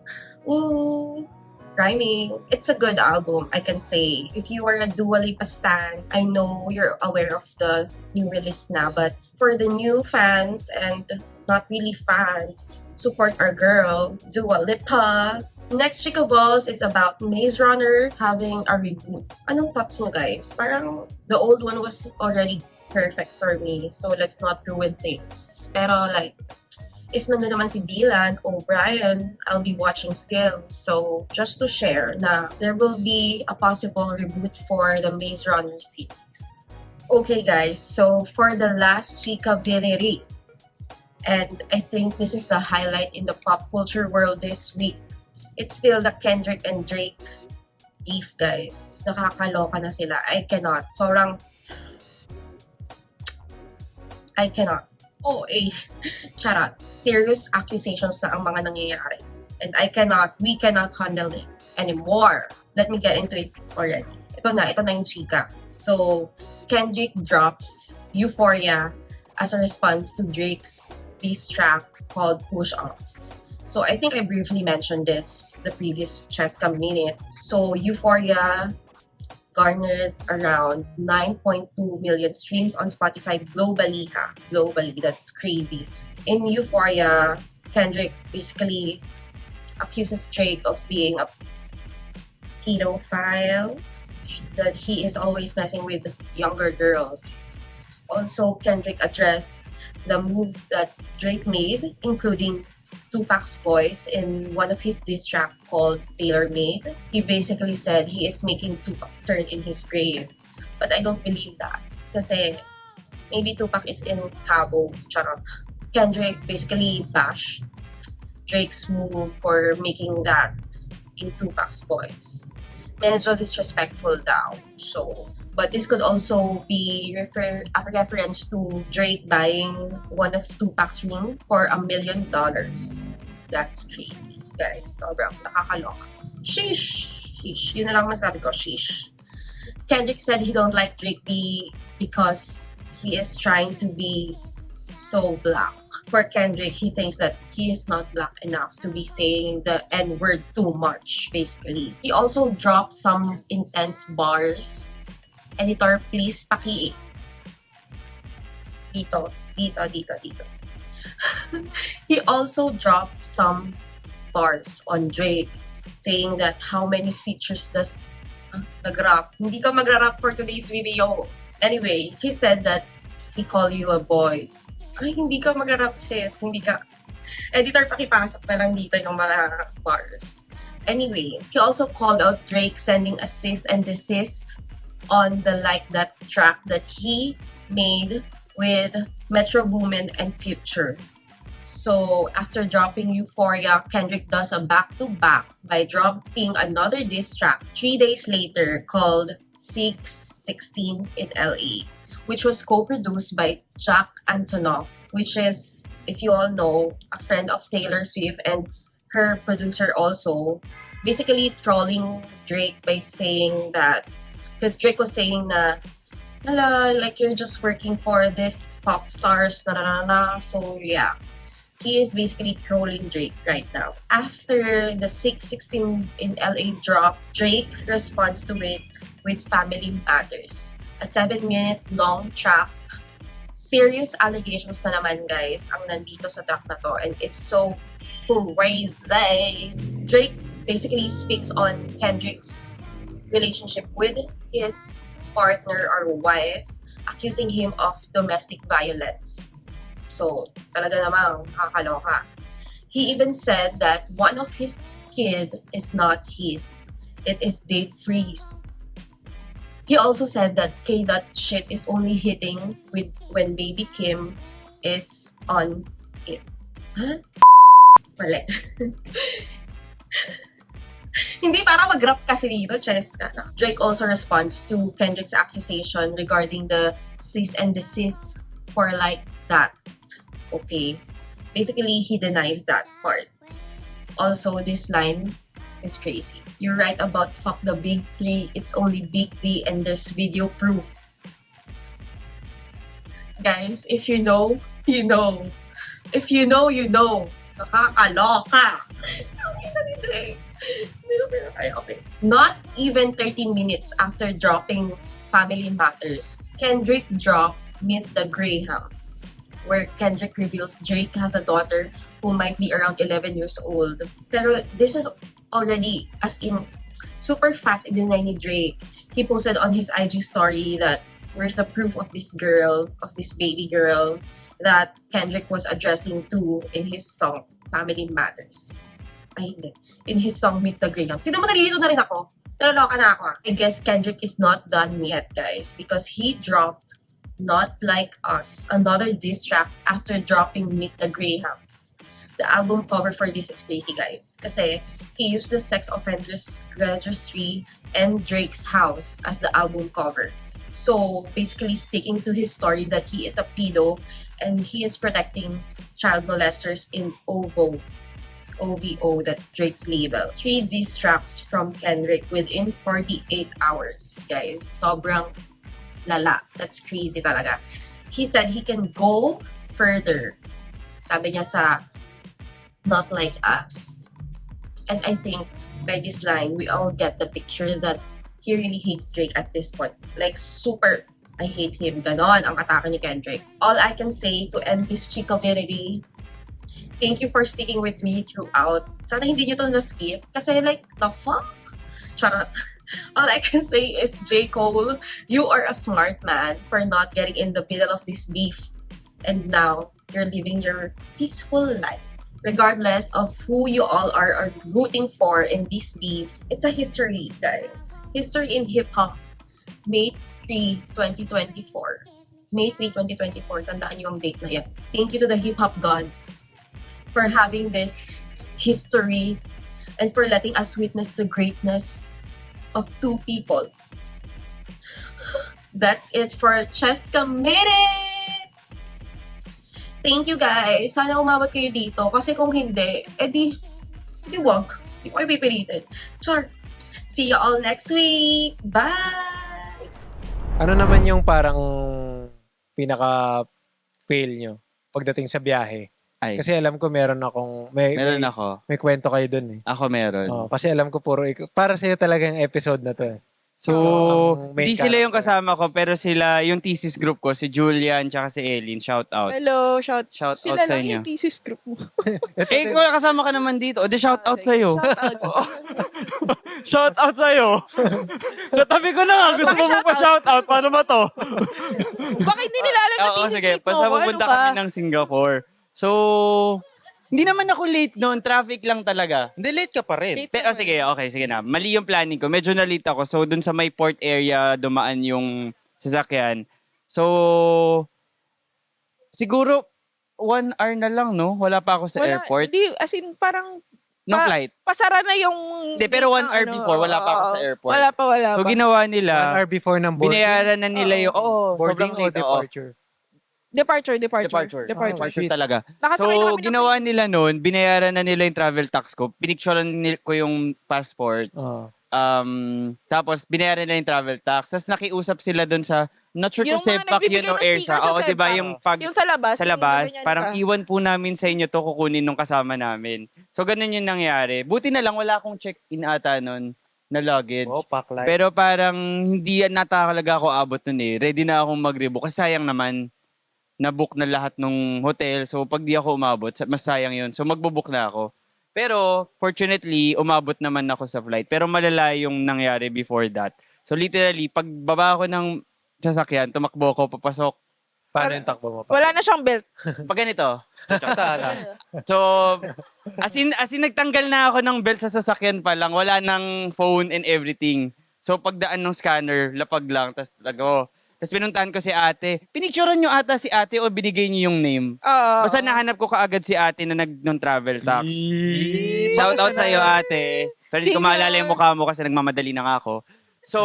Ooh, rhyming. It's a good album, I can say. If you are a Dua Lipa stan, I know you're aware of the new release na, but for the new fans and not really fans, support our girl, Dua Lipa. Next, Chica Balls is about Maze Runner having a reboot. Anong thoughts nyo, guys? Parang the old one was already perfect for me, so let's not ruin things. Pero like, if nandun naman si Dylan o Brian, I'll be watching still. So, just to share na there will be a possible reboot for the Maze Runner series. Okay guys, so for the last Chika Vireri, and I think this is the highlight in the pop culture world this week, it's still the Kendrick and Drake beef, guys. Nakakaloka na sila. I cannot. I cannot. Oh, charot. Serious accusations na ang mga nangyayari. And we cannot handle it anymore. Let me get into it already. Ito na yung chika. So, Kendrick drops Euphoria as a response to Drake's diss track called Push Ups. So, I think I briefly mentioned this the previous Cheska Minute. So, Euphoria garnered around 9.2 million streams on Spotify globally. Globally, that's crazy. In Euphoria, Kendrick basically accuses Drake of being a pedophile, that he is always messing with younger girls. Also, Kendrick addressed the move that Drake made, including Tupac's voice in one of his diss track called Tailor Made. He basically said he is making Tupac turn in his grave. But I don't believe that. Kasi maybe Tupac is in Cabo, charot. Kendrick basically bashed Drake's move for making that in Tupac's voice. Medyo disrespectful daw. So, but this could also be a reference to Drake buying one of Tupac's ring for $1 million. That's crazy, guys. Sobrang nakakaloka. Sheesh. Yun na lang masabi ko, sheesh. Kendrick said he don't like Drake because he is trying to be so black. For Kendrick, he thinks that he is not black enough to be saying the N-word too much, basically. He also dropped some intense bars. Editor, please paki... Dito. He also dropped some bars on Drake, saying that how many features does nag-rap. Hindi ka magra-rap for today's video. Anyway, he said that he called you a boy. Ay, hindi ka magra-rap, sis. Hindi ka. Editor, pakipasok na lang dito yung mga bars. Anyway, he also called out Drake sending a cease and desist on the Like That track that he made with Metro Boomin and Future. So, after dropping Euphoria, Kendrick does a back-to-back by dropping another diss track 3 days later called 616 in LA, which was co-produced by Jack Antonoff, which is, if you all know, a friend of Taylor Swift and her producer also. basically trolling Drake by saying that, because Drake was saying na, hala, like you're just working for this pop stars, na na na na. So yeah, he is basically trolling Drake right now. After the 616 in LA drop, Drake responds to it with Family Matters, a 7-minute long track. Serious allegations na naman, guys, ang nandito sa track na to, and it's so crazy. Drake basically speaks on Kendrick's relationship with his partner or wife, accusing him of domestic violence. So, talaga namang kakaloka. He even said that one of his kid is not his. It is Dave Freeze. He also said that K. That shit is only hitting with when Baby Kim is on it. Huh? Mali. Hindi para mag-rap kasi dito, Cheska. Drake also responds to Kendrick's accusation regarding the cease and desist for like that. Okay. Basically, he denies that part. Also, this line is crazy. You're right about fuck the big three. It's only Big D and there's video proof. Guys, if you know, you know. If you know, you know. Nakakaloka. Okay. Not even 13 minutes after dropping Family Matters, Kendrick dropped Meet the Greyhounds, where Kendrick reveals Drake has a daughter who might be around 11 years old. Pero this is already, as in, super fast i-deny ni Drake. He posted on his IG story that where's the proof of this girl, of this baby girl, that Kendrick was addressing to in his song, Family Matters. Ay, hindi. In his song, Meet the Greyhounds. Sino mo nalilito na rin ako? Naloloka na ako. I guess Kendrick is not done yet, guys, because he dropped Not Like Us, another diss track after dropping Meet the Greyhounds. The album cover for this is crazy, guys, kasi he used the sex offenders registry and Drake's house as the album cover. So, basically sticking to his story that he is a pedo and he is protecting child molesters in OVO, that's Drake's label. 3 diss tracks from Kendrick within 48 hours, guys. Sobrang lala. That's crazy talaga. He said he can go further. Sabi niya sa Not Like Us. And I think by this line, we all get the picture that he really hates Drake at this point. Like, super, I hate him. Ganon ang atake ni Kendrick. All I can say to end this chikavirity, thank you for sticking with me throughout. Sana hindi nyo to na-skip. Kasi like, the fuck? Charot. All I can say is, J. Cole, you are a smart man for not getting in the middle of this beef. And now, you're living your peaceful life. Regardless of who you all are rooting for in this beef, it's a history, guys. History in hip-hop. May 3, 2024. May 3, 2024. Tandaan niyo ang date na yan. Thank you to the hip-hop gods for having this history and for letting us witness the greatness of 2 people. That's it for Cheska Minute! Thank you, guys. Sana umabot kayo dito. Kasi kung hindi, edi wag. Hindi ko kayo pipilitin. Char. See you all next week. Bye!
Ano naman yung parang pinaka-fail nyo pagdating sa biyahe?
Ay,
Kasi alam ko meron akong...
meron ako.
May kwento kayo dun eh.
Ako meron.
Oh, kasi alam ko puro... Para sa'yo talaga yung episode na to eh.
So,
ang main
di sila yung
character.
kasama ko, pero sila, yung thesis group ko, si Julian, tsaka si Eileen, shout out.
Hello, shout
Shout out
Sila
sa
lang
inyo.
yung thesis group mo.
Eh, kung kasama ka naman dito, o di shout out sa'yo.
Shout out.
Shout out sa'yo. Natabi ko na nga, gusto mo pa shout out, paano ba to?
Baka hindi nila alam na
Oo,
thesis
sige,
group mo.
basta
Ano
pupunta
ka?
kami ng Singapore. So, hindi naman ako late noon, traffic lang talaga.
Hindi, late ka pa rin.
Pero sige, okay, sige na. Mali yung planning ko. Medyo na-late ako. So, dun sa may port area, dumaan yung sasakyan. So, siguro, 1 hour na lang, no? Wala pa ako sa airport.
Hindi, as in, parang
No flight.
pasara na yung...
Hindi, pero 1 hour before, wala pa ako sa airport.
Wala pa.
So, ginawa
1
nila,
hour before ng boarding.
binayaran na nila yung,
boarding
sobrang
o
late, oo.
departure.
Departure.
Departure talaga.
Nakasakay na
So,
kami ng
ginawa nila nun, binayaran na nila yung travel tax ko. Pinicturean ko yung passport.
Oh.
Tapos, binayaran nila yung travel tax. Tapos, nakiusap sila dun sa, not sure
Yung
kung
mga
Sepak yun
nagbibigay
o
ng
Air
sticker
siya.
sa
Oo, diba?
Sepak.
Yung pag
Yung sa labas.
sa labas,
yung
parang
ganyan ka.
iwan po namin sa inyo to, kukunin nung kasama namin. So, ganun yung nangyari. Buti na lang, wala akong check-in ata nun na luggage.
Oh, pack life.
Pero parang hindi natakalaga ako abot nun eh. Ready na akong mag-rebook. Kasi sayang naman, na-book na lahat ng hotel. So, pag di ako umabot, mas sayang yun. So, magbo-book na ako. Pero, fortunately, umabot naman ako sa flight. Pero malala yung nangyari before that. So, literally, pag baba ako ng sasakyan, tumakbo ako, papasok.
Paano yung takbo mo?
Wala na siyang belt.
Pag ganito.
Tala.
So, as in nagtanggal na ako ng belt sa sasakyan pa lang. Wala nang phone and everything. So, pagdaan ng scanner, lapag lang. Tapos, Tapos pinuntahan ko si ate. Pinicturean nyo ata si ate o binigay niyo yung name?
Oo.
Basta nahanap ko kaagad si ate na nag-non-travel tax. Shout out sa iyo ate. Pero hindi ko
Sino?
maalala yung mukha mo kasi nagmamadali na nga ako. So,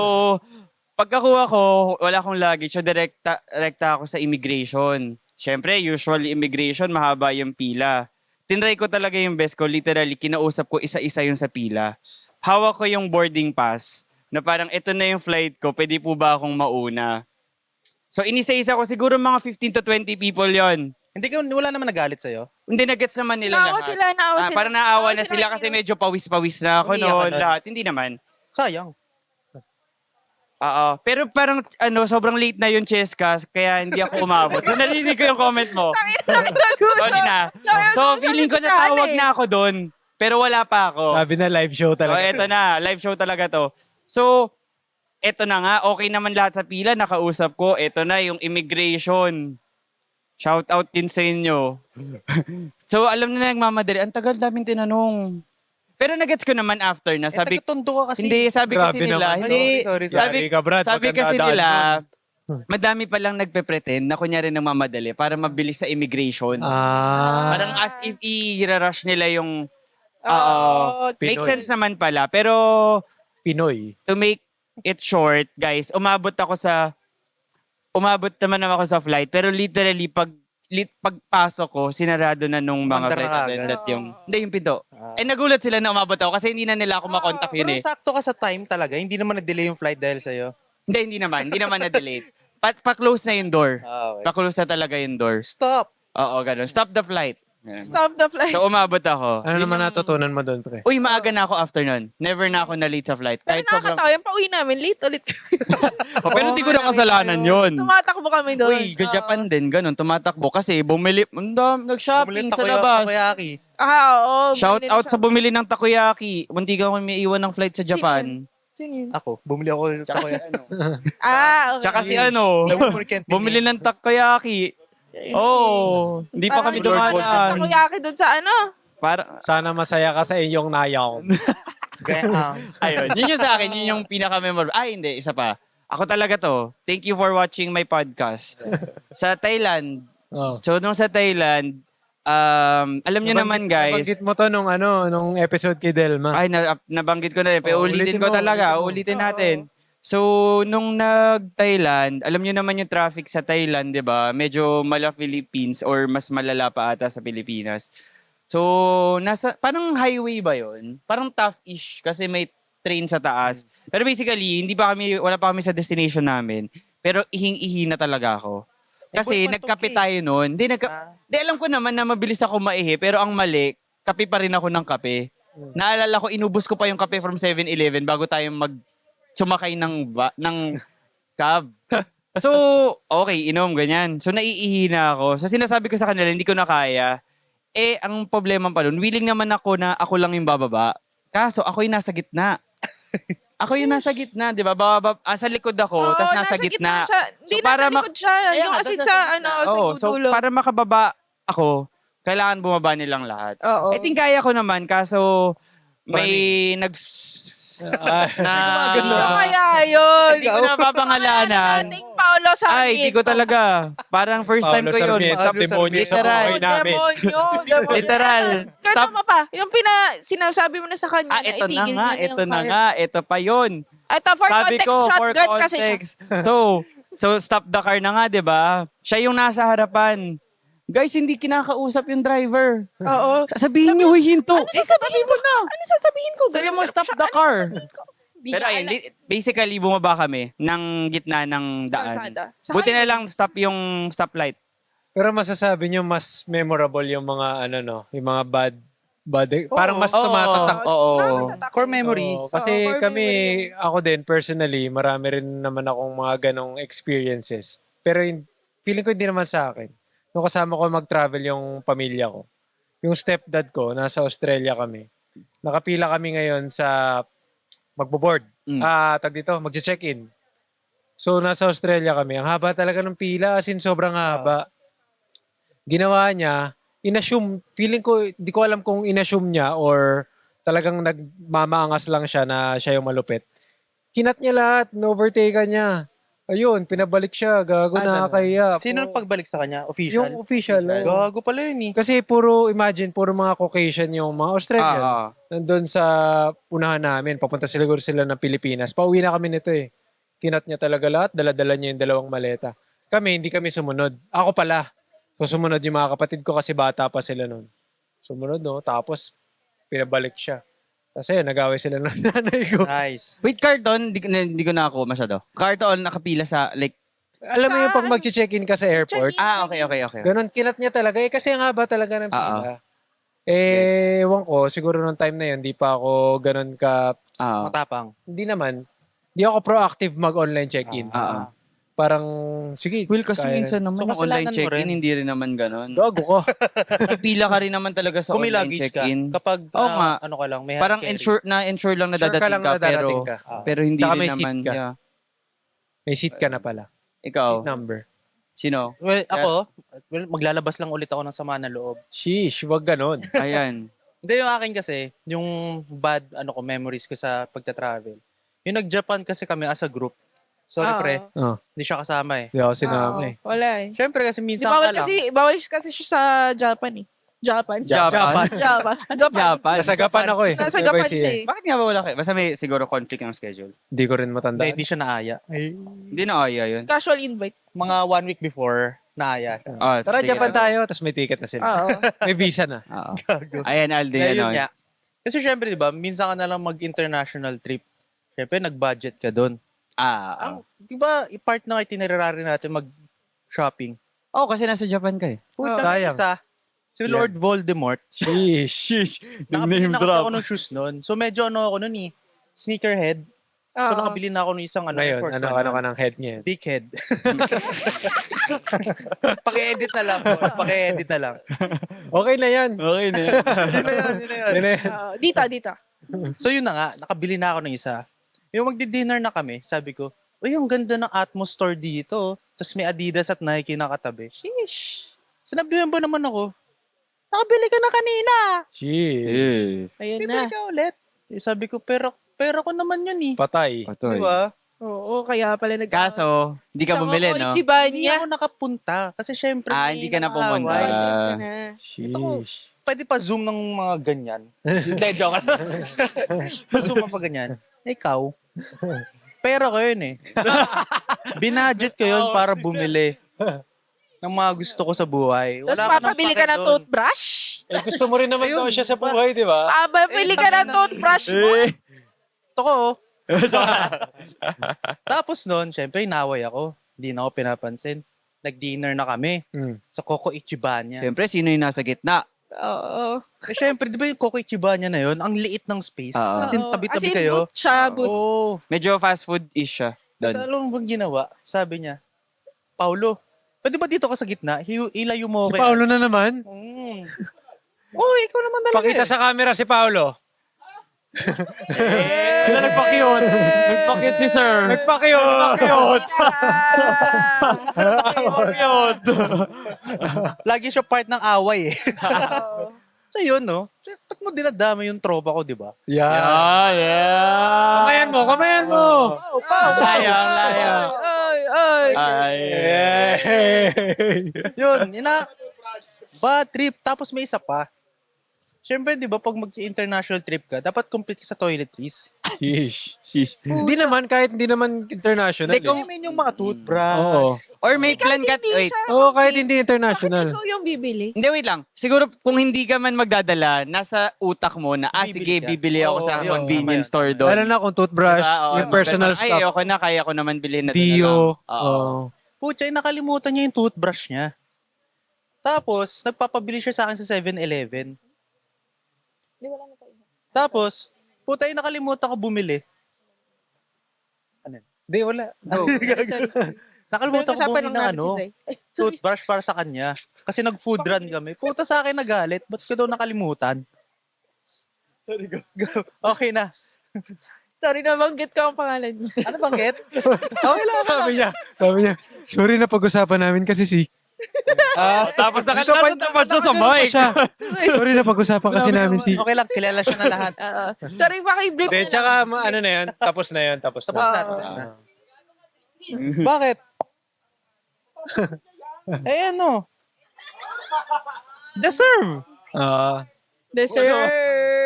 pagkakuha ko, wala akong luggage. So, direkta ako sa immigration. Siyempre, usual immigration, mahaba yung pila. Tinry ko talaga yung best ko. Literally, kinausap ko isa-isa yung sa pila. Hawak ko yung boarding pass na parang ito na yung flight ko. Pwede po ba akong mauna? So, inisa-isa ko. Siguro mga 15 to 20 people yon.
Wala naman nagalit sa'yo?
Hindi, nagets naman nila
Naawa
lahat.
sila.
Parang naawa
Naawa
na sila kasi medyo pawis-pawis na ako
Umiiyak ka
noon.
nun?
Lahat. Hindi naman.
Sayang.
Oo. Pero parang sobrang late na yung Cheska, kaya hindi ako umabot. So, narinig ko yung comment mo. Sorry na. So, feeling ko natawag na ako doon. Pero wala pa ako.
Sabi na live show
So,
talaga.
eto na. Live show talaga to. So, eto na nga. Okay naman lahat sa pila. Nakausap ko. Eto na yung immigration. Shout out din sa inyo. So, alam na nagmamadali. Ang tagal daming tinanong. Pero nagets ko naman after na. Sabi,
Taga-tondo ka kasi.
hindi, sabi kasi
Grabe
nila.
naman.
Hindi,
Sorry.
sabi,
Yari ka, Brad.
sabi
Pagka
kasi
dadaan
nila, madami palang nagpe-pretend na kunyari nagmamadali para mabilis sa immigration. Parang as if i-rush nila yung...
Oo.
Make
Pinoy.
sense naman pala. Pero
Pinoy.
to make it short, guys, umabot naman ako sa flight. Pero literally, pagpasok ko, sinarado na nung mga
Mandar na
flight
agad.
attendant yung pinto. Nagulat sila na umabot ako kasi hindi na nila ako makontak yun
Pero
eh.
sakto ka sa time talaga. Hindi naman nag-delay yung flight dahil sa'yo.
Hindi naman na-delay. Pa-close na yung door.
Okay.
Pa-close na talaga yung door.
Stop!
Oo, ganun. Stop the flight. Ganun.
Stop the flight.
So, umabot ako.
Ano naman natutunan mo doon, pre?
Uy, maaga na ako after nun. Never na ako na-late sa flight.
Pero
Kahit sobrang...
nakakatawa. Yung pauwi namin, late ulit.
Oh, pero hindi ko na kasalanan yun.
Tumatakbo kami doon.
Uy, sa Japan din, ganun, tumatakbo. Kasi nag-shopping sa labas.
Takoyaki.
Oo.
Shout
bumili
out
na
sa
siya.
bumili ng takoyaki. Munti ka may iwan ng flight sa Japan.
Sino yun?
Ako, bumili ako ng takoyaki.
Okay.
Tsaka si ano, bumili ng takoyaki. Oh, hindi pa kami
Parang
dumaan.
takoyaki doon sa ano?
Para,
Sana masaya ka sa iyong nayaw.
ayun, yun yung sa akin, yun yung pinaka-memorable. Ay, hindi, isa pa. Ako talaga to. Thank you for watching my podcast. Sa Thailand,
Oh.
so nung sa Thailand, alam nyo naman guys,
Nabanggit mo to nung episode kay Delma.
ay, nabanggit ko na rin. Pero
Oh,
ulitin
ulitin
ko
mo,
talaga.
ulitin mo.
Ulitin natin. So, nung nag-Thailand, alam nyo naman yung traffic sa Thailand, di ba? Medyo mala Philippines or mas malala pa ata sa Pilipinas. So, parang highway ba yon? Parang tough-ish kasi may train sa taas. Pero basically, wala pa kami sa destination namin. Pero ihing-ihi na talaga ako. Kasi nagkape tayo noon. Di alam ko naman na mabilis ako maihi, pero ang mali, kape pa rin ako ng kape. Naalala ko, inubos ko pa yung kape from 7-Eleven bago tayo sumakay ng cab. So, okay, inom, ganyan. So, naiihi na ako. So, sinasabi ko sa kanila, hindi ko na kaya. Ang problema pa nun, willing naman ako na ako lang yung bababa. Kaso, ako yung nasa gitna. Ako yung nasa gitna, di ba? Sa likod ako, tapos nasa gitna.
Siya. Hindi, nasa likod siya.
Kaya
Yung
nga,
kasi
tas
sa,
gitna.
sa
Oo, so
dulo.
para makababa ako, kailangan bumaba nilang lahat.
Oo.
I think kaya ko naman, kaso may
Sino kaya yun?
Hindi ko na papangalanan.
Ating Paolo Sarmiento.
Ay, hindi ko talaga. Parang first time ko yun.
Sarmiento,
Pablo
demonyo sa
Literal.
buhay namin.
Demonyo.
Literal.
Kano
Stop.
mo pa? Yung sinasabi mo na sa kanya
Ito na
itigil
nga,
niya
ito
yung
na
fire.
nga, ito pa yun.
Ito, for
Sabi
context,
ko, for
shotgun kasi siya.
context. So, So, stop the car na nga, di ba? Siya yung nasa harapan. Guys, hindi kinakausap yung driver.
Oo.
Sabihin niyo, hinto.
Ano sasabihin ko na? Ano sasabihin ko?
Sabi mo, stop the car. Pero ayun, basically, bumaba kami ng gitna ng daan. Buti na lang stop yung stoplight.
Pero masasabi nyo mas memorable yung mga yung mga bad parang mas
Oo.
tumatatak.
Oo.
Core memory.
Oo, kasi
core
kami,
memory.
ako din personally, marami rin naman akong mga ganong experiences. Pero feeling ko hindi naman sa akin. Nung kasama ko mag-travel yung pamilya ko, yung stepdad ko, nasa Australia kami. Nakapila kami ngayon sa magbo-board. Magche-check-in. So, nasa Australia kami. Ang haba talaga ng pila, as in sobrang haba. Ginawa niya, inassume, feeling ko, di ko alam kung inassume niya or talagang nagmamaangas lang siya na siya yung malupit. Kinat niya lahat, na-overtake niya. Ayun, pinabalik siya, gago na kaya.
Sino nagpagbalik sa kanya? Official?
Yung official.
Gago pala yun eh.
Kasi imagine, puro mga Caucasian yung mga Australian. Nandun sa unahan namin, papunta siguro sila ng Pilipinas. Pauwi na kami nito eh. Kinat niya talaga lahat, dala-dala niya yung dalawang maleta. Kami, hindi kami sumunod. Ako pala. So sumunod yung mga kapatid ko kasi bata pa sila nun. Sumunod no, tapos pinabalik siya. Kasi nag-away sila ng nanay ko.
Nice.
Wait, Carton, hindi ko na ako masyado. Carton, nakapila sa, like,
Alam mo yung pag mag-check-in ka sa airport,
okay.
ganun kinat niya talaga. Kasi ang haba talaga ng pila. Ewan ko, siguro nung time na yun, di pa ako ganun ka,
Matapang.
hindi naman, di ako proactive mag-online check-in. Parang, sige.
Well, kasi
kaya
minsan naman
So,
yung online
kasalanan mo
check-in,
rin.
hindi rin naman ganun.
Gago ko.
Pila ka rin naman talaga sa
Kung may
online
luggage ka,
check-in.
kapag
Oo nga.
ano ka lang, may
Parang
hand carry.
ensure lang na
Sure ka
dadating
lang
ka,
na darating
pero,
ka.
pero hindi
Tsaka
rin
may seat
naman.
ka.
Yeah.
May seat ka na pala.
Ikaw,
Seat number.
sino?
Well, ako, maglalabas lang ulit ako ng sama ng loob.
Sheesh, wag ganon.
Ayan.
Hindi, yung akin kasi, yung bad memories ko sa pagta-travel. Yung nag-Japan kasi kami as a group. Sorry pre,
Oh,
hindi siya kasama eh.
di ako sinama eh.
Wala eh.
Siyempre kasi
Di
minsan
bawal
ka lang.
bawal kasi siya sa Japan eh. Japan.
Japan.
Japan.
Japan.
Nasa Gapan ako eh.
Nasa
Bye-bye
Japan
siya
siya
eh.
eh.
Bakit nga ba wala kayo? Basta may siguro conflict ng schedule.
Hindi ko rin matandaan.
Hindi siya naaya.
Hindi na aya yun.
Casual invite.
Mga 1 week before, naaya siya.
Tara,
sige.
Japan tayo. Tapos may ticket na sila.
Oo.
May visa na.
Oo. Ayan, Alden.
Kaya yun
Ano?
nga. Kasi syempre, di ba, minsan ka na lang mag-international trip. Syempre, nag-budget ka doon. Di ba, i-part ng itinerary natin mag-shopping.
Oh, kasi nasa Japan ka eh.
Puta,
sayang.
isa, si Lord Voldemort.
Sheesh.
Nakabili na kasi ako ng shoes noon. So, medyo ako noon eh. Sneakerhead. So,
Oo.
nakabili na ako ng isang
Ngayon,
Air Force
ano
One.
ka ng head niya?
Dickhead. Paki-edit na lang. Paki-edit na lang.
Okay na yan.
Okay na.
Yun na yan.
Yan na yan.
Dita.
So yun na nga, nakabili na ako ng isa. Yung magdi-dinner na kami, sabi ko, uy, ang ganda ng Atmos store dito. Tapos may Adidas at Nike nakatabi.
Sheesh.
Sinabihan ba naman ako, nakabili ka na kanina.
Sheesh.
Ayun
Bibili
na.
ka ulit. Sabi ko, pero ko naman yun eh.
Patay.
Di ba?
Oo, kaya pala
Kaso, hindi ka bumili, no?
Hindi
niya.
ako nakapunta. Kasi syempre, may
Hindi ka na
nakaaway.
pumunta.
Sheesh.
Pwede pa zoom ng mga ganyan. Hindi, joke lang. Zoom pa ganyan. Ikaw. Pero ko yun eh. Binudget ko yun para bumili ng mga gusto ko sa buhay.
Tapos
Wala ka nang
papabili
pake
ka ng
doon.
toothbrush?
Eh, gusto mo rin naman
Ayun,
daw siya sa
diba?
buhay, di ba?
Papabili ka ng toothbrush mo?
Ito ko. Tapos noon, syempre, inaway ako. Hindi na ako pinapansin. Nag-dinner na kami
Hmm.
sa Coco Ichibanya.
Siyempre, sino yung nasa gitna?
Oo.
Eh, syempre, di ba yung Coco Ichibanya na yun? Ang liit ng space.
Oo.
As in, tabi-tabi
As in,
kayo.
booth siya, booth.
Oo.
Medyo fast food-ish siya.
Tapos
Doon.
alam mo bang ginawa? Sabi niya, Paulo, pwede ba dito ka sa gitna? Ilayo mo
Si
kaya.
Paolo na naman.
Oh, ikaw naman talaga
Pakita
eh.
sa camera si Paolo. Sila nagpa-cute.
Nagpakit si sir.
Nagpa-cute.
Lagi siya part ng away eh.
Oo.
So yun, no? Ba't mo dinadama yung tropa ko, di ba?
Yeah. Kamayan mo, kamayan mo.
Layang.
Ay.
Yun, bad trip. Tapos may isa pa. Siyempre, di ba, pag mag-international trip ka, dapat complete ka sa toiletries.
Sheesh.
Sheesh.
Hindi naman, kahit hindi naman international.
Hindi,
I mean, yung mga toothbrush.
Oo.
Or may plan ka,
Hindi
wait.
siya
Oo,
okay.
kahit hindi
Bakit
international.
ikaw yung bibili?
Hindi, wait lang. Siguro kung hindi ka man magdadala, nasa utak mo na,
Bibili
sige,
ka.
bibili ako
Oo,
sa
yun,
convenience
tama
store
yun.
doon.
Lalo na kung toothbrush,
Diba? Oo,
yung personal
Ay,
stuff.
ayoko na, kaya ko naman bilhin na doon na lang.
Dio.
Oo.
Oo.
Pucha, nakalimutan niya yung toothbrush niya. Tapos, nagpapabili siya sa akin sa 7-Eleven. Tapos, puta, nakalimutan ko bumili.
Hindi, wala.
Sorry.
Nakalimutan ko
Pinag-usapan
bumili
lang
ng
namin si Zay.
toothbrush para sa kanya. Kasi nag-food run kami. Puta sa akin nagalit. Ba't ko daw nakalimutan? Sorry, go. Okay na.
Sorry, nabanggit ko ang pangalan niya.
Ano bang get? Okay lang.
sabi niya, sorry na pag-usapan namin kasi si...
Tapos
Dito pa
siya sa mic.
Sorry na pag-usapan kasi namin si...
Okay lang, kilala siya na lahat.
Sorry, pakiblip
Hindi,
na lang.
tsaka ano na yan, tapos na yan.
Tapos na, tapos na. Bakit? Ano? Deserve.
Deserve.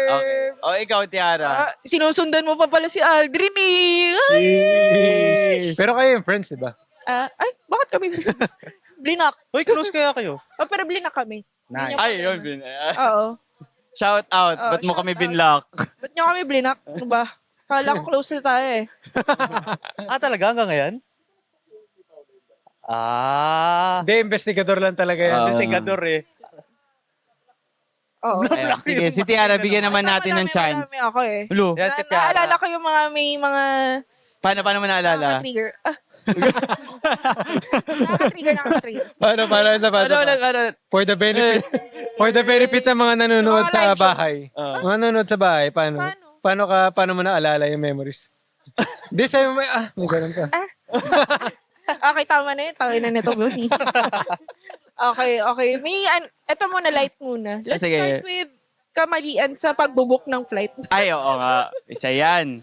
Okay. O, ikaw, Tiara.
Sinusundan mo pa pala si Aldrin eh.
Pero kayo yung friends, diba?
Ay, bakit kami friends? Blinak.
Uy, close kaya kayo?
Pero blinak kami.
Nice.
Ay, yun,
Oo.
Shout out. Ba't mo
shout
kami
out.
binlock?
Ba't nyo kami blinak? Ano ba? Kala ko close na tayo eh.
Talaga hanggang ngayon?
Hindi, investigador lang talaga yan.
Investigador eh.
Oo.
Ayun, sige, si Tiara, bigyan naman natin ng chance.
Marami ako eh.
Ulo,
Yan si Tiara.
Naalala ko yung mga may mga
paano mo naalala?
trigger. Nakaka-trigger.
Paano, For the benefit ng mga nanonood
Mga
sa
live show.
bahay. Mga nanonood sa bahay, paano? Paano mo naalala yung memories? Hindi, sa'yo may ganun pa.
Okay, tama na yun. Tawin na nito. Okay. Ito muna, light muna. Let's
Sige.
start with kamalian sa pagbubook ng flight.
Ay, oo nga. Isa yan.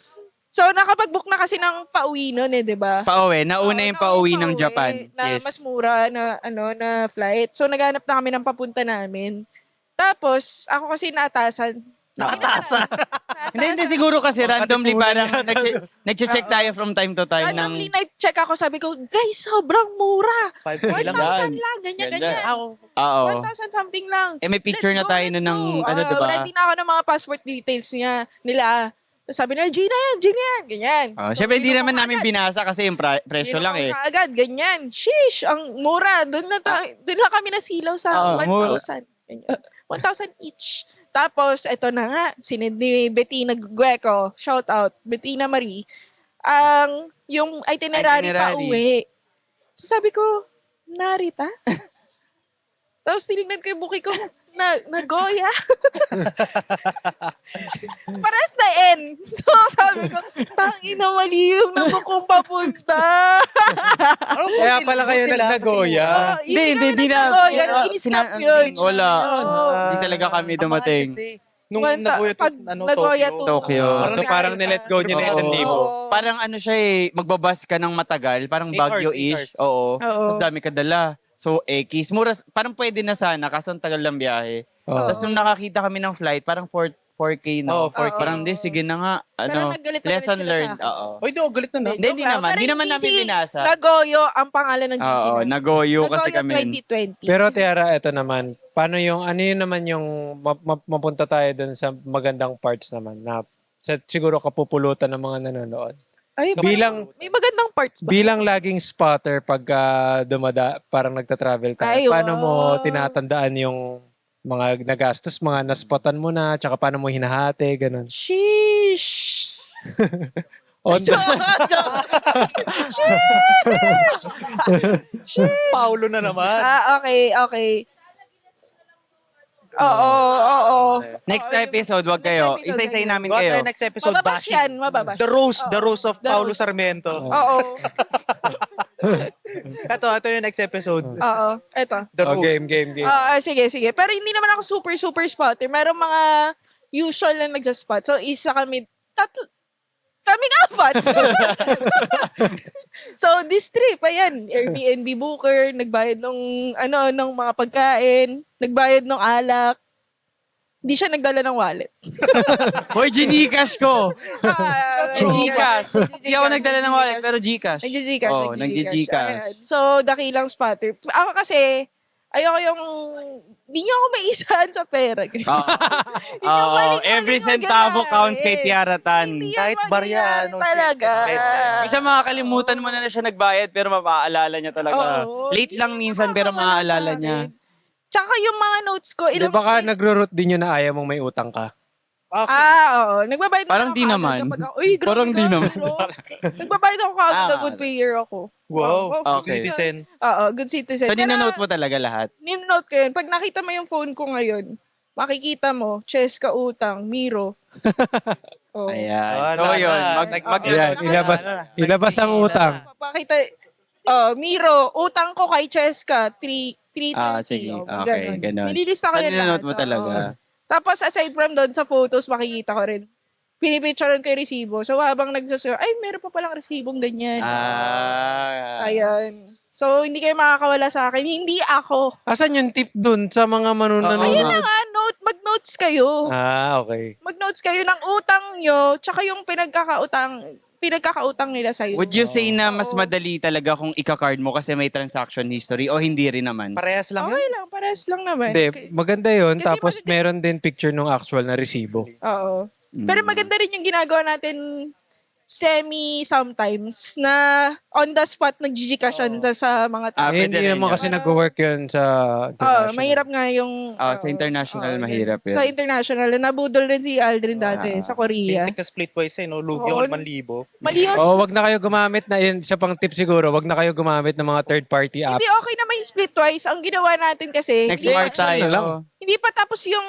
So, nakapag-book na kasi ng pauwi nun eh, di ba?
Pauwi. Nauna yung pauwi ng
pauwi
Japan.
Na
Yes.
mas mura na, na flight. So, naghanap na kami ng papunta namin. Tapos, ako kasi naatasan.
Nakatasa.
Hindi, siguro kasi randomly parang nag-check tayo from time to time ng...
Randomly na-check ako, sabi ko, guys, sobrang mura.
5K
1,000
lang.
lang, ganyan.
Oo.
1,000 something lang.
Eh, may picture
Let's
na
go,
tayo
let's
nun ng,
go.
diba?
Ready na ako ng mga passport details nila. Tapos sabi nila, Gina yan, ganyan.
Siyempre, hindi
kinuha
naman
ko
namin
agad.
binasa kasi yung presyo lang eh.
Kinuha ko agad, ganyan. Sheesh, ang mura. Doon na kami nasilaw sa
mura.
1,000. 1,000 each. Tapos, eto na nga, sinend ni Bettina Gueco, shout out, Bettina Marie, yung itinerary pa uwi. So sabi ko, Narita? Tapos tinignan ko yung buki ko, Nagoya? Paras na N. So sabi ko, tangina mali yung nabuk kong papunta.
Kaya pala kayo nag-Nagoya.
Hindi
Nagoya,
na.
in-scap yun.
Wala.
Oo.
Hindi talaga kami dumating.
Nung
Kwenta,
Nagoya
pag Nagoya to
Tokyo.
So parang nilet go niyo na
Oo.
1,000.
Parang ano siya eh, magbabas ka ng matagal, parang
8 hours,
Baguio-ish.
8 hours.
Oo.
Oo.
Tapos dami ka dala. So, Ekis. Mura, parang pwede na sana, kaso ang tagal lang biyahe.
Oo.
Tapos nung nakakita kami ng flight, parang 4K na.
Oo, 4K.
Parang di, sige na nga.
Pero
Ano,
naggalit na
lesson
rin sila
learned.
sa akin.
Oo.
Oy, di ako galit na no?
Hindi naman. Hindi naman namin binasa.
Nagoyo ang pangalan ng GC.
Oo, Nagoyo kasi
Nagoyo
kami.
2020.
Pero Tiara, eto naman, paano yung, ano yun naman yung mapunta tayo dun sa magandang parts naman na siguro kapupulutan ng mga nanonood.
Ay,
Bilang-
may magandang parts ba?
Bilang laging spotter pag parang nagta-travel tayo,
Ay,
paano mo
wow.
tinatandaan yung mga nagastos, mga naspotan mo na, tsaka paano mo hinahati, ganun.
Sheesh.
On the,
Paulo na naman.
Okay. Oo.
Next episode, wag kayo.
Next episode,
Isa-isay namin
What
kayo.
the next episode
Mababash yan,
bashing?
mababash.
The Rose of
The
Paulo
Rose.
Sarmiento.
Oo.
Ito yung next episode.
Oo. Eto.
The
oh,
Rose.
game.
Sige. Pero hindi naman ako super spotter. Merong mga usual na nagja-spot. So, isa kami, kaming apat. So, this trip, ayan, Airbnb booker, nagbayad ng mga pagkain, nagbayad ng alak, Hindi siya nagdala ng wallet.
Hoy, Gcash ko! Gcash! Hindi ako nagdala ng wallet, pero Gcash.
Nag-Gcash.
Oo, nag-Gcash.
So, dakilang spotter. Ako kasi, ayoko yung, hindi niyo ako maisahan sa pera. guys. Yun yung
Oo,
maling-maling
every centavo
magawa,
counts kay
eh.
Tiara Tan.
Hindi yan
Kahit barya,
mangyayari
ano,
talaga.
Isa makakalimutan mo na siya nagbayad pero mapaalala niya talaga.
Oo.
Late lang minsan pero
Nakakawala
maaalala
sa
niya.
akin. Tsaka yung mga notes ko,
Di baka nagro-root din yun na ayaw mong may utang ka.
oo. Nagbabayad
Parang
ako
di
kaagad
naman.
kapag ako, uy, grabe
Parang
ka,
di naman.
bro. Nagbabayad ako kaagad na
Ah.
good payer ako.
Wow.
Oo.
Okay.
Citizen.
Oo, good citizen.
So,
Pero,
ninanote mo talaga lahat?
Ninonote ko yun. Pag nakita mo yung phone ko ngayon, makikita mo, Cheska Utang, Miro. Oh.
Ayan. So, yun.
Ayan, ilabas ang utang.
Papakita, Miro, utang ko kay Cheska, 330.
Sige.
Oh,
Okay, ganun.
Nililista ko
So,
yan
ninanote
lahat.
mo talaga?
Oo. Tapos, aside from doon, sa photos, makikita ko rin. Pinipicturean ko yung resibo. So, habang nagsasayo, ay, meron pa palang resibong ganyan. Ayan. So, hindi kayo makakawala sa akin. Hindi ako.
Asan yung tip dun sa mga manunanood?
Ayun na nga, mag-notes kayo.
Okay.
Mag-notes kayo ng utang nyo, tsaka yung pinagkakautang nila sa'yo.
Would you say na mas
Oo.
madali talaga kung ika-card mo kasi may transaction history o hindi rin naman?
Parehas lang yun.
Okay lang, parehas lang naman.
Hindi, maganda yun.
Kasi
Tapos
maganda-
meron din picture ng actual na resibo.
Oo. Pero maganda rin yung ginagawa natin sometimes na on the spot nag-gcashan sa mga tao.
Pwede
Hindi
rin
naman
yun.
kasi nag-work yun sa international.
Mahirap nga yung...
Sa international, mahirap yun.
Sa international, nabudol rin si Aldrin dati sa Korea.
Lintik na splitwise eh, no? Lugi
Oo.
ako 5,000.
Mali yun.
Wag na kayo gumamit na yun. Isa pang tip siguro, wag na kayo gumamit ng mga third-party apps.
Hindi okay naman yung splitwise. Ang ginawa natin kasi,
Next
hindi,
smart
action na lang.
tayo.
hindi pa tapos yung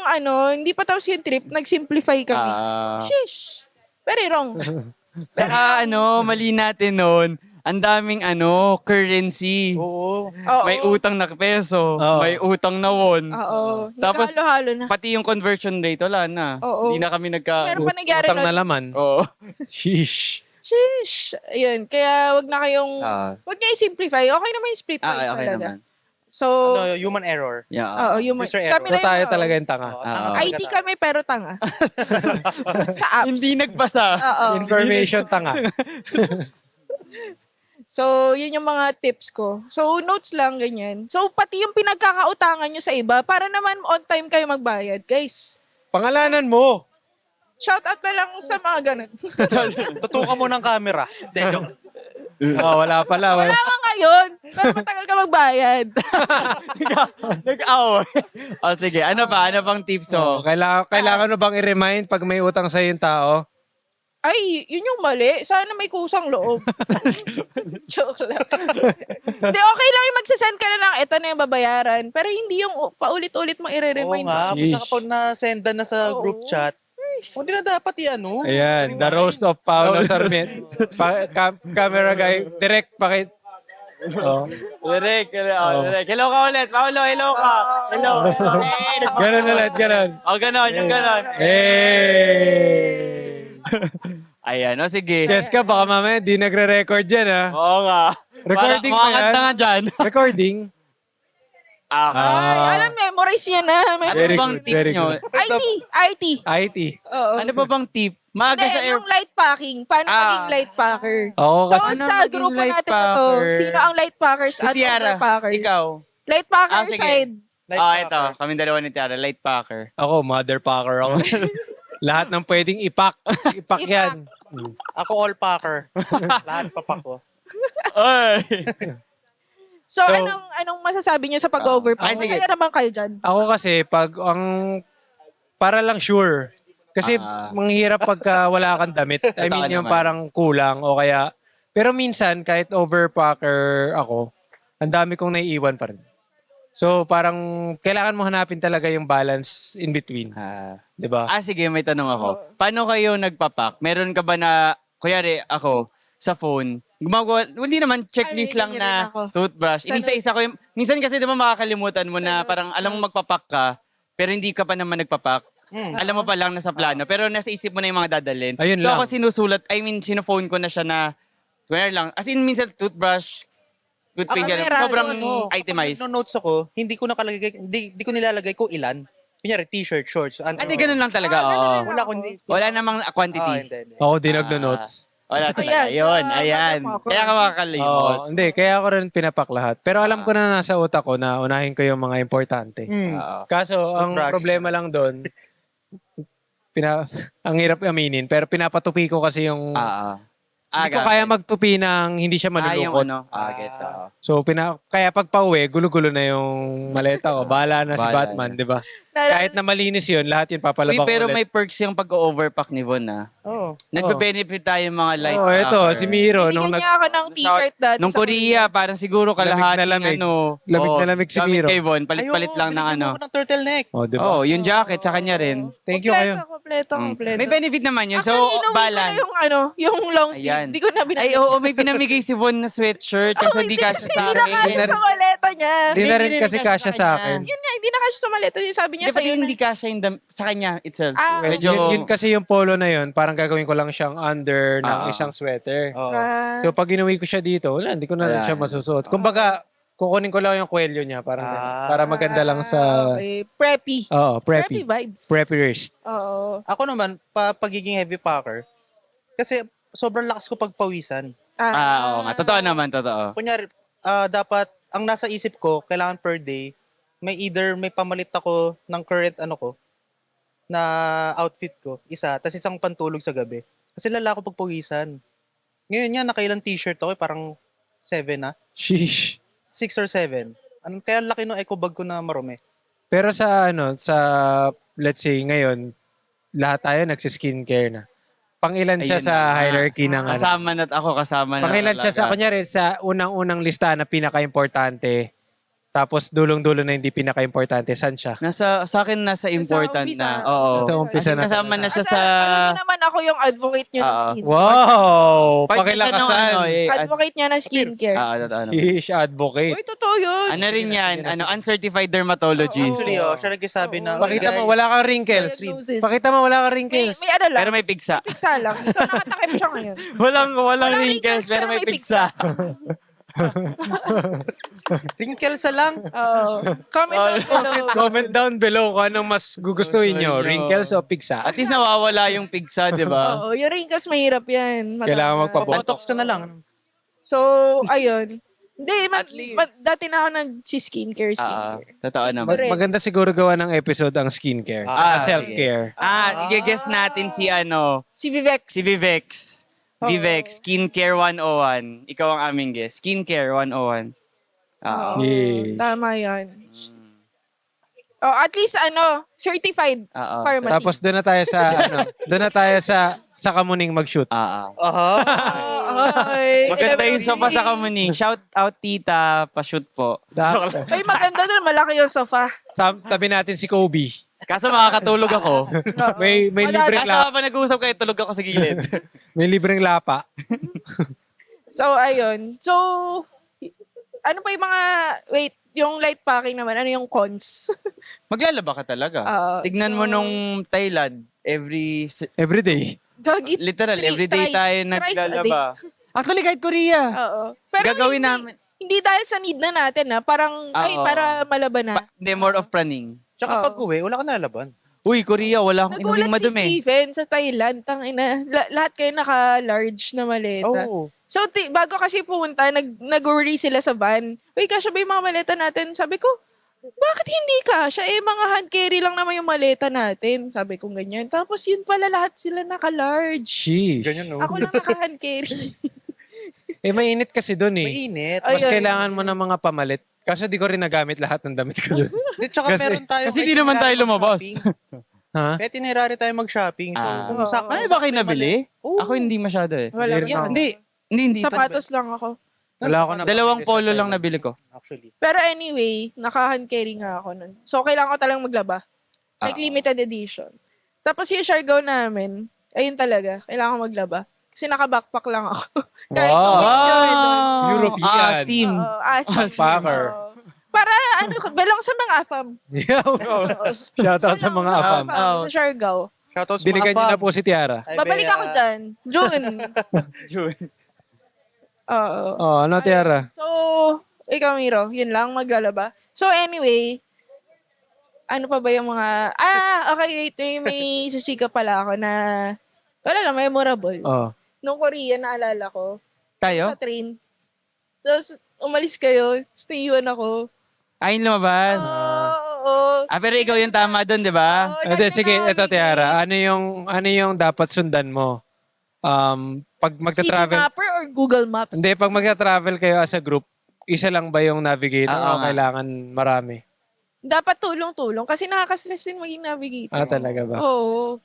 hindi pa tapos yung trip, nag-simplify kami. Sheesh. Very wrong.
Pero mali natin nun. Ang daming currency.
Oo.
Oo.
May utang na peso,
Oo.
may utang na won.
Oo.
Tapos,
Nagkahalo-halo na.
Pati yung conversion rate, wala na.
Oo.
Hindi na kami
Meron pa nangyari
Utang na
nun.
laman.
Oo.
Sheesh.
Sheesh. Ayun. Kaya wag na kayong, wag niya i-simplify. Okay naman yung splitwise
Okay
talaga.
naman.
So,
Human error.
Yeah.
oo, yung
User error.
kami
So
na
tayo
yun,
talaga yung tanga.
IT kami pero tanga. Sa apps.
Hindi nagpasa.
Oo.
Information tanga.
So, yun yung mga tips ko. So, notes lang, ganyan. So, pati yung pinagkakautangan nyo sa iba, para naman on time kayo magbayad. Guys,
Pangalanan mo.
shout out na lang sa mga ganun.
Tutukan mo ng camera. Hindi, joke.
Wala pala.
Wala ka ngayon, pero matagal ka magbayad.
Nag-away. Sige. Ano pa? Ano pang tips mo?
Kailangan mo bang i-remind pag may utang sa yung tao?
Ay, yun yung mali. Sana may kusang loob. Joke lang. Hindi, okay lang yung magsasend ka na lang, ito na yung babayaran. Pero hindi yung paulit-ulit mo
Oo
i-remind.
nga.
Sheesh.
Basta kapag na-sendan na sa group chat, hindi na dapat i-ano.
Ayan, the roast of Paolo Sarmiento. Camera guy, direct pakit.
Direk. Hello ka ulit. Paolo, hello ka. Hello.
Ganun ulit, ganun.
Ganon, yung ganon.
Hey!
Ayan, sige.
Cheska, baka mamaya di nagre-record yan, ha?
Oo nga.
Recording ba yan?
Makakanta nga dyan.
Recording?
Ay, alam, memorize yan na.
Ano
Very
bang
good,
tip
very
nyo?
IT.
IT.
Oo.
Ano ba bang tip? Maaga
Hindi,
sa air...
yung light packing. Paano maging light packer?
Oo,
So,
kasi...
Ano
sa
maging
grupo
light
natin na to,
packer?
sino ang light packers
Si
at
Tiara,
overpackers?
ikaw.
Light packer
Sige.
side.
Ito. Kami dalawa ni Tiara. Light packer.
Ako, mother packer ako. Lahat ng pwedeng ipak. Ipak yan.
Ako all packer. Lahat papak ko.
Ay!
So, anong masasabi niyo sa pag-overpack?
Ay, sige.
Masaya naman kayo dyan.
Ako kasi, para lang sure. Kasi manghirap pagka wala kang damit. I mean,
Totoo
yung
naman.
parang kulang o kaya... Pero minsan, kahit overpacker ako, ang dami kong naiiwan pa rin. So, parang kailangan mo hanapin talaga yung balance in between. Di ba?
Sige, may tanong ako. Paano kayo nagpapak? Meron ka ba na, kuyari ako, sa phone, gumagawa, hindi naman checklist
Ay,
lang
ganyan
na
ako.
toothbrush. Inisa-isa ko yung, minsan kasi diba makakalimutan mo na parang alam mo magpapak ka, pero hindi ka pa naman nagpapak. Alam mo pa lang nasa plano, pero nasa isip mo na yung mga dadalhin.
Ayun
So
lang.
ako sinusulat, sino-phone ko na siya na, kuyari lang, as in minsan toothbrush, toothpaste,
Ako,
sobrang itemized.
No notes ako, hindi ko nakalagay, hindi ko nilalagay ko ilan. kunyari, t-shirt, shorts.
Hindi, ganun lang talaga.
ganun
Oo.
lang.
Wala kundi...
Wala namang quantity.
hindi.
Ako di nagno-notes.
Wala talaga.
Ayan,
Ayun,
sa
ayan.
mother mo.
Kaya ka makakalimot.
Hindi, kaya ako rin pinapak lahat. Pero alam ko na nasa utak ko na unahin ko yung mga importante.
Oo.
Kaso, ang
Mag-brush.
problema lang doon, ang hirap aminin, pero pinapatupi ko kasi yung...
Oo.
Hindi ko kaya magtupi ng hindi siya
yung
malulungkot.
ano. Gets. Oo.
So, kaya pag pauwi, gulo-gulo na yung maleta ko. Bahala na si
Bahala
Batman,
na.
di ba? Kahit na malinis yun, lahat yun
Uy,
papalabak
pero
ulit.
may perks yung pag-overpack ni Von, ah.
Oo.
Nagbe-benefit tayo mga light
Oh, ito,
packer.
si Miro.
Binigyan
Nung
niya ako ng t-shirt dati.
Nung
sa
Korea, parang siguro kalahati
Lamig na lamig.
ano.
Lamig
Oo,
na lamig si
gamit
Miro.
kay Von, palit-palit lang ng ano.
Ako ng turtleneck.
Oh, di ba?
Oh, yung jacket sa kanya rin.
Thank you kayo.
Kompleto.
May benefit naman yun. So,
Actually, inuwi ko na
balance.
yung long sleeve.
Ayan.
Hindi ko na binigay.
Ay, oo, may pinamigay si Von na sweatshirt kasi hindi ka siya sa
Hindi na
akin.
kasya sa maleta niya.
Hindi na rin
Hindi
kasi
kasya
kasya
sa
sa
kanya.
akin.
Yun nga, hindi na kasya sa maleta. Yung sabi niya
Hindi pa
sa'yo na.
hindi kasya sa kanya itself.
Ah,
Medyo,
Yun kasi yung polo na yun, parang gagawin ko lang siyang under ng isang sweater.
Oo.
So pag inuwi ko siya dito, wala, hindi ko na rin
Ayan.
siya masusuot. Kumbaga, kukunin ko lang yung kwelyo niya, parang ganun. Para maganda lang sa...
Okay. Preppy.
Oo,
Preppy
preppy.
vibes.
Preppy wrist.
Oo.
Ako naman, pagiging heavy packer, kasi sobrang lakas ko pagpawisan.
oo nga. Totoo naman, totoo.
Kunyari, dapat, ang nasa isip ko, kailangan per day, may pamalit ako ng current na outfit ko, isa, tapos isang pantulog sa gabi. Kasi lala ako pagpawisan. Ngayon nga, nakailang t-shirt ako, parang 7 na.
Sheesh.
6 or 7. Kaya laki ng eco bag ko na marumi.
Pero let's say ngayon, lahat tayo nagsi-skincare na. Pangilan siya
Ayun
sa
na.
hierarchy ng ano.
Kasama na.
Pangilan siya sa,
talaga.
kunyari, sa unang-unang lista na pinaka-importante. Tapos dulong-dulo na hindi pinaka-importante. Saan siya?
Sa akin, nasa important
umpisa.
na. Oo.
Sa umpisa
Kasi
na
kasama na siya
Kasi
sa...
alam niyo naman ako yung advocate niya ng
Oo.
skincare.
Wow!
Part na siya
Pakilakasan.
nung ano,
Advocate niya ng skincare.
totoo naman.
Sheesh, advocate.
Uy, totoo yun.
Ano rin yan? Uncertified dermatologist.
Actually, siya nagsasabi na,
Pakita mo, wala kang wrinkles.
Diagnosis.
Pakita mo, wala kang
May,
wrinkles.
may ano lang.
Pero may pigsa.
Piksa lang. So, nakatakip siya ngayon.
Walang
Walang
wrinkles, pero may pigsa.
wrinkles lang.
Oo. Comment down below.
Comment down below kung anong mas gugustuhin nyo.
Gusto nyo.
Wrinkles o pigsa.
At least nawawala yung pigsa, di ba?
Oo, yung wrinkles mahirap yan.
Kailangan
Botox ka na lang.
So, ayun. Hindi,
At least.
dati na ako nag-skincare.
Totoo naman.
Correct.
Maganda siguro gawa ng episode ang skincare. Self-care.
I-guess natin si
Si Vivex.
si Vivex.
Oo.
Vivex, Skincare 101. Ikaw ang aming guest. Skincare 101.
Oo,
Yes.
tama yan. Oh, at least certified
Oo.
pharmacy.
Tapos doon na tayo sa doon na tayo sa Kamuning mag-shoot.
Ay,
Maganda yung
11:30.
sofa sa Kamuning. Shout out tita, pa-shoot po.
Ay, maganda doon. Malaki yung sofa.
Tabi natin si Kobe.
Kaso makakatulog ako.
May
Wala
libreng
Kaso
lapa.
habang nag-uusap kayo, tulog ako sa gilid.
May libreng lapa.
So, ayun. So, ano pa yung mga, yung light packing naman, ano yung cons?
Maglalaba ka talaga. Tignan mo nung Thailand,
Every day.
Gagit.
literal, everyday
thrice
tayo
a day.
naglalaba. Actually, kahit Korea.
Oo. Pero
Gagawin
hindi,
namin.
Hindi dahil sa need na natin, parang,
Oo.
para malaban na.
Hindi, more of praning.
Tsaka
Oo.
pag uwi, wala ka na laban.
Uy, Korea, wala akong
Nagulat
inuming
si
madumi.
Stephen sa Thailand. Tangina, lahat kayo naka-large na maleta.
Oo.
So, bago kasi pumunta, nag-worry sila sa van. Uy, kasya ba yung mga maleta natin? Sabi ko, bakit hindi kasya? Mga hand carry lang naman yung maleta natin. Sabi ko ganyan. Tapos yun pala, lahat sila naka-large.
Sheesh.
Ganyan, no?
Ako lang naka-hand carry.
Mainit kasi doon eh.
Mainit.
Ay,
Mas
Ayun.
kailangan mo ng mga pamalit. Kasi di ko rin nagamit lahat ng damit ko doon.
Di, tsaka
Kasi-
meron tayo.
kasi di naman tayo lumabas.
Ha?
May itinerary tayo mag-shopping. So, kung sakto.
Ano ba kayo nabili?
Oo.
Ako hindi masyado eh.
Wala
Hindi rin
lang.
ako.
Hindi.
Sapatos lang ako.
Wala ako na.
Dalawang polo lang nabili ko.
Actually.
Pero anyway, naka-hand carry nga ako nun. So, kailangan ko talagang maglaba. Like limited edition. Tapos yung Siargao namin, ayun talaga, kailangan ko maglaba. Kasi naka-backpack lang ako. Kahit
Wow.
2 weeks yun eh, doon.
European.
Asim.
Oo, asim.
Packer.
Oo. Para belong sa mga afam.
Shoutout sa mga apam.
Sa Siargao.
Shoutout sa
Diligan
mga
niyo na
fam.
po si Tiara.
Ay,
Babalik
Bea.
ako dyan. June. Oo.
Oh, ano Tiara?
So, ikaw Miro, yun lang, maglalaba. So anyway, ano pa ba yung mga... Okay, wait. May chika pala ako na... Wala lang, memorable.
Oh.
Nung Korea, naalala ko.
Tayo?
Sa train. Tapos, umalis kayo. Tapos, naiiwan ako.
Ayun lumabas.
Oo.
Pero ikaw yung tama doon, di ba?
Hindi, sige, eto Tiara. Ano yung dapat sundan mo? Pag
City
magta-travel,
Mapper or Google Maps?
hindi, pag magta-travel kayo as a group, isa lang ba yung navigator
Oo
o
nga.
kailangan marami?
Dapat tulong-tulong. Kasi nakaka-stress din maging navigator.
Talaga ba?
Oo.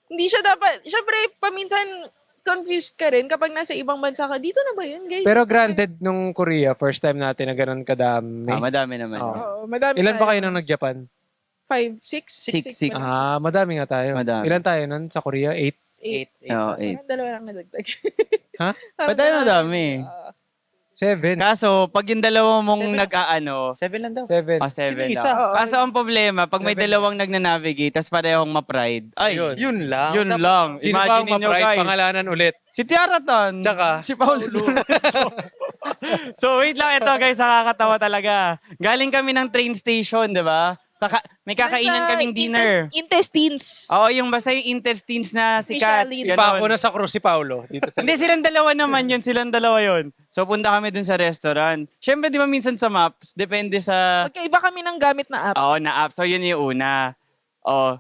Hindi siya dapat... Siyempre, paminsan, confused ka rin kapag nasa ibang bansa ka. Dito na ba yun, guys?
Pero granted, nung Korea, first time natin na ganun kadami.
Madami naman.
Oo.
Oo, madami
Ilan ba
tayo.
kayo nung nag-Japan?
5, 6?
Six.
Madami nga tayo.
Madami.
Ilan tayo nun sa Korea? 8?
8.
Oo, 8.
Parang dalawa lang nadagdag.
Ha?
Parang
Madami.
7?
Kaso, pag yung dalawa mong
Seven.
nag-aano,
7 lang daw.
7.
7
Sino
lang.
isa?
Oo.
Kaso ang problema, pag may
Seven.
dalawang nagnanavigate, tas parehong ma-pride, ay,
Ayun.
Yun lang.
yun
Dapat-
lang.
Sino ba ang
Imagine nyo,
ma-pride?
guys.
Pangalanan ulit.
Si Tiara Tan.
Tsaka?
Si Paulo. So, wait lang. Ito, guys, nakakatawa talaga. Galing kami ng train station, di ba? May kakainan kaming dinner.
Intestines.
Oo, yung basta yung intestines na sikat.
Michelin.
Ganon.
Pa ako na sa Cruz si Paulo. Dito sa
Hindi, silang dalawa naman yun. Silang dalawa yun. So, punta kami dun sa restaurant. Siyempre, di ba minsan sa maps, depende sa...
Magkaiba kami ng gamit na app.
Oo, na app. So, yun yung una.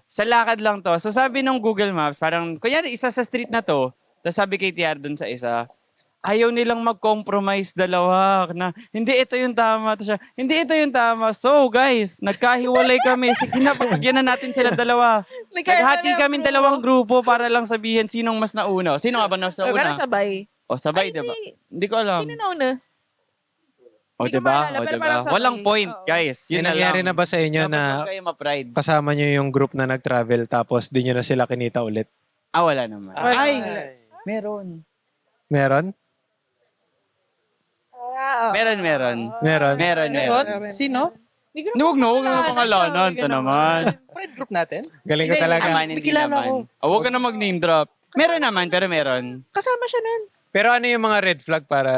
Sa lakad lang to. So, sabi nung Google Maps, parang, kunyari, isa sa street na to. Tapos sabi kay TR dun sa isa, ayaw nilang mag-compromise dalawa na hindi ito yung tama. Tapos siya, hindi ito yung tama. So, guys, nagkahiwalay kami. Sige na, papagyan na natin sila dalawa. Naghati kami dalawang grupo para lang sabihin sinong mas nauna. Sino nga ba mas
Pero
nauna?
sabay.
Sabay,
Ay,
diba?
hindi.
Hindi ko alam.
Sino nauna?
O,
Hindi ko
diba?
maalala,
O,
pero
diba?
parang sabay.
Walang point,
Oo.
guys. Yun na
nangyari
lang.
na ba sa inyo
Dapat
na
huwag kayo ma-pride.
kasama nyo yung group na nag-travel tapos di nyo na sila kinita ulit?
Wala naman.
Ay.
Meron.
Meron?
Meron.
Meron.
Meron.
Meron? Sino?
Hindi ko
Huwag na, huwag na
maalala.
pangalanan. Ito
Ganun.
naman.
Friend group natin?
Galing ko
Hindi,
talaga.
naman, hindi
Kilala
naman.
ko.
Huwag ka na mag-name drop. Meron naman, pero meron.
Kasama siya nun.
Pero ano yung mga red flag para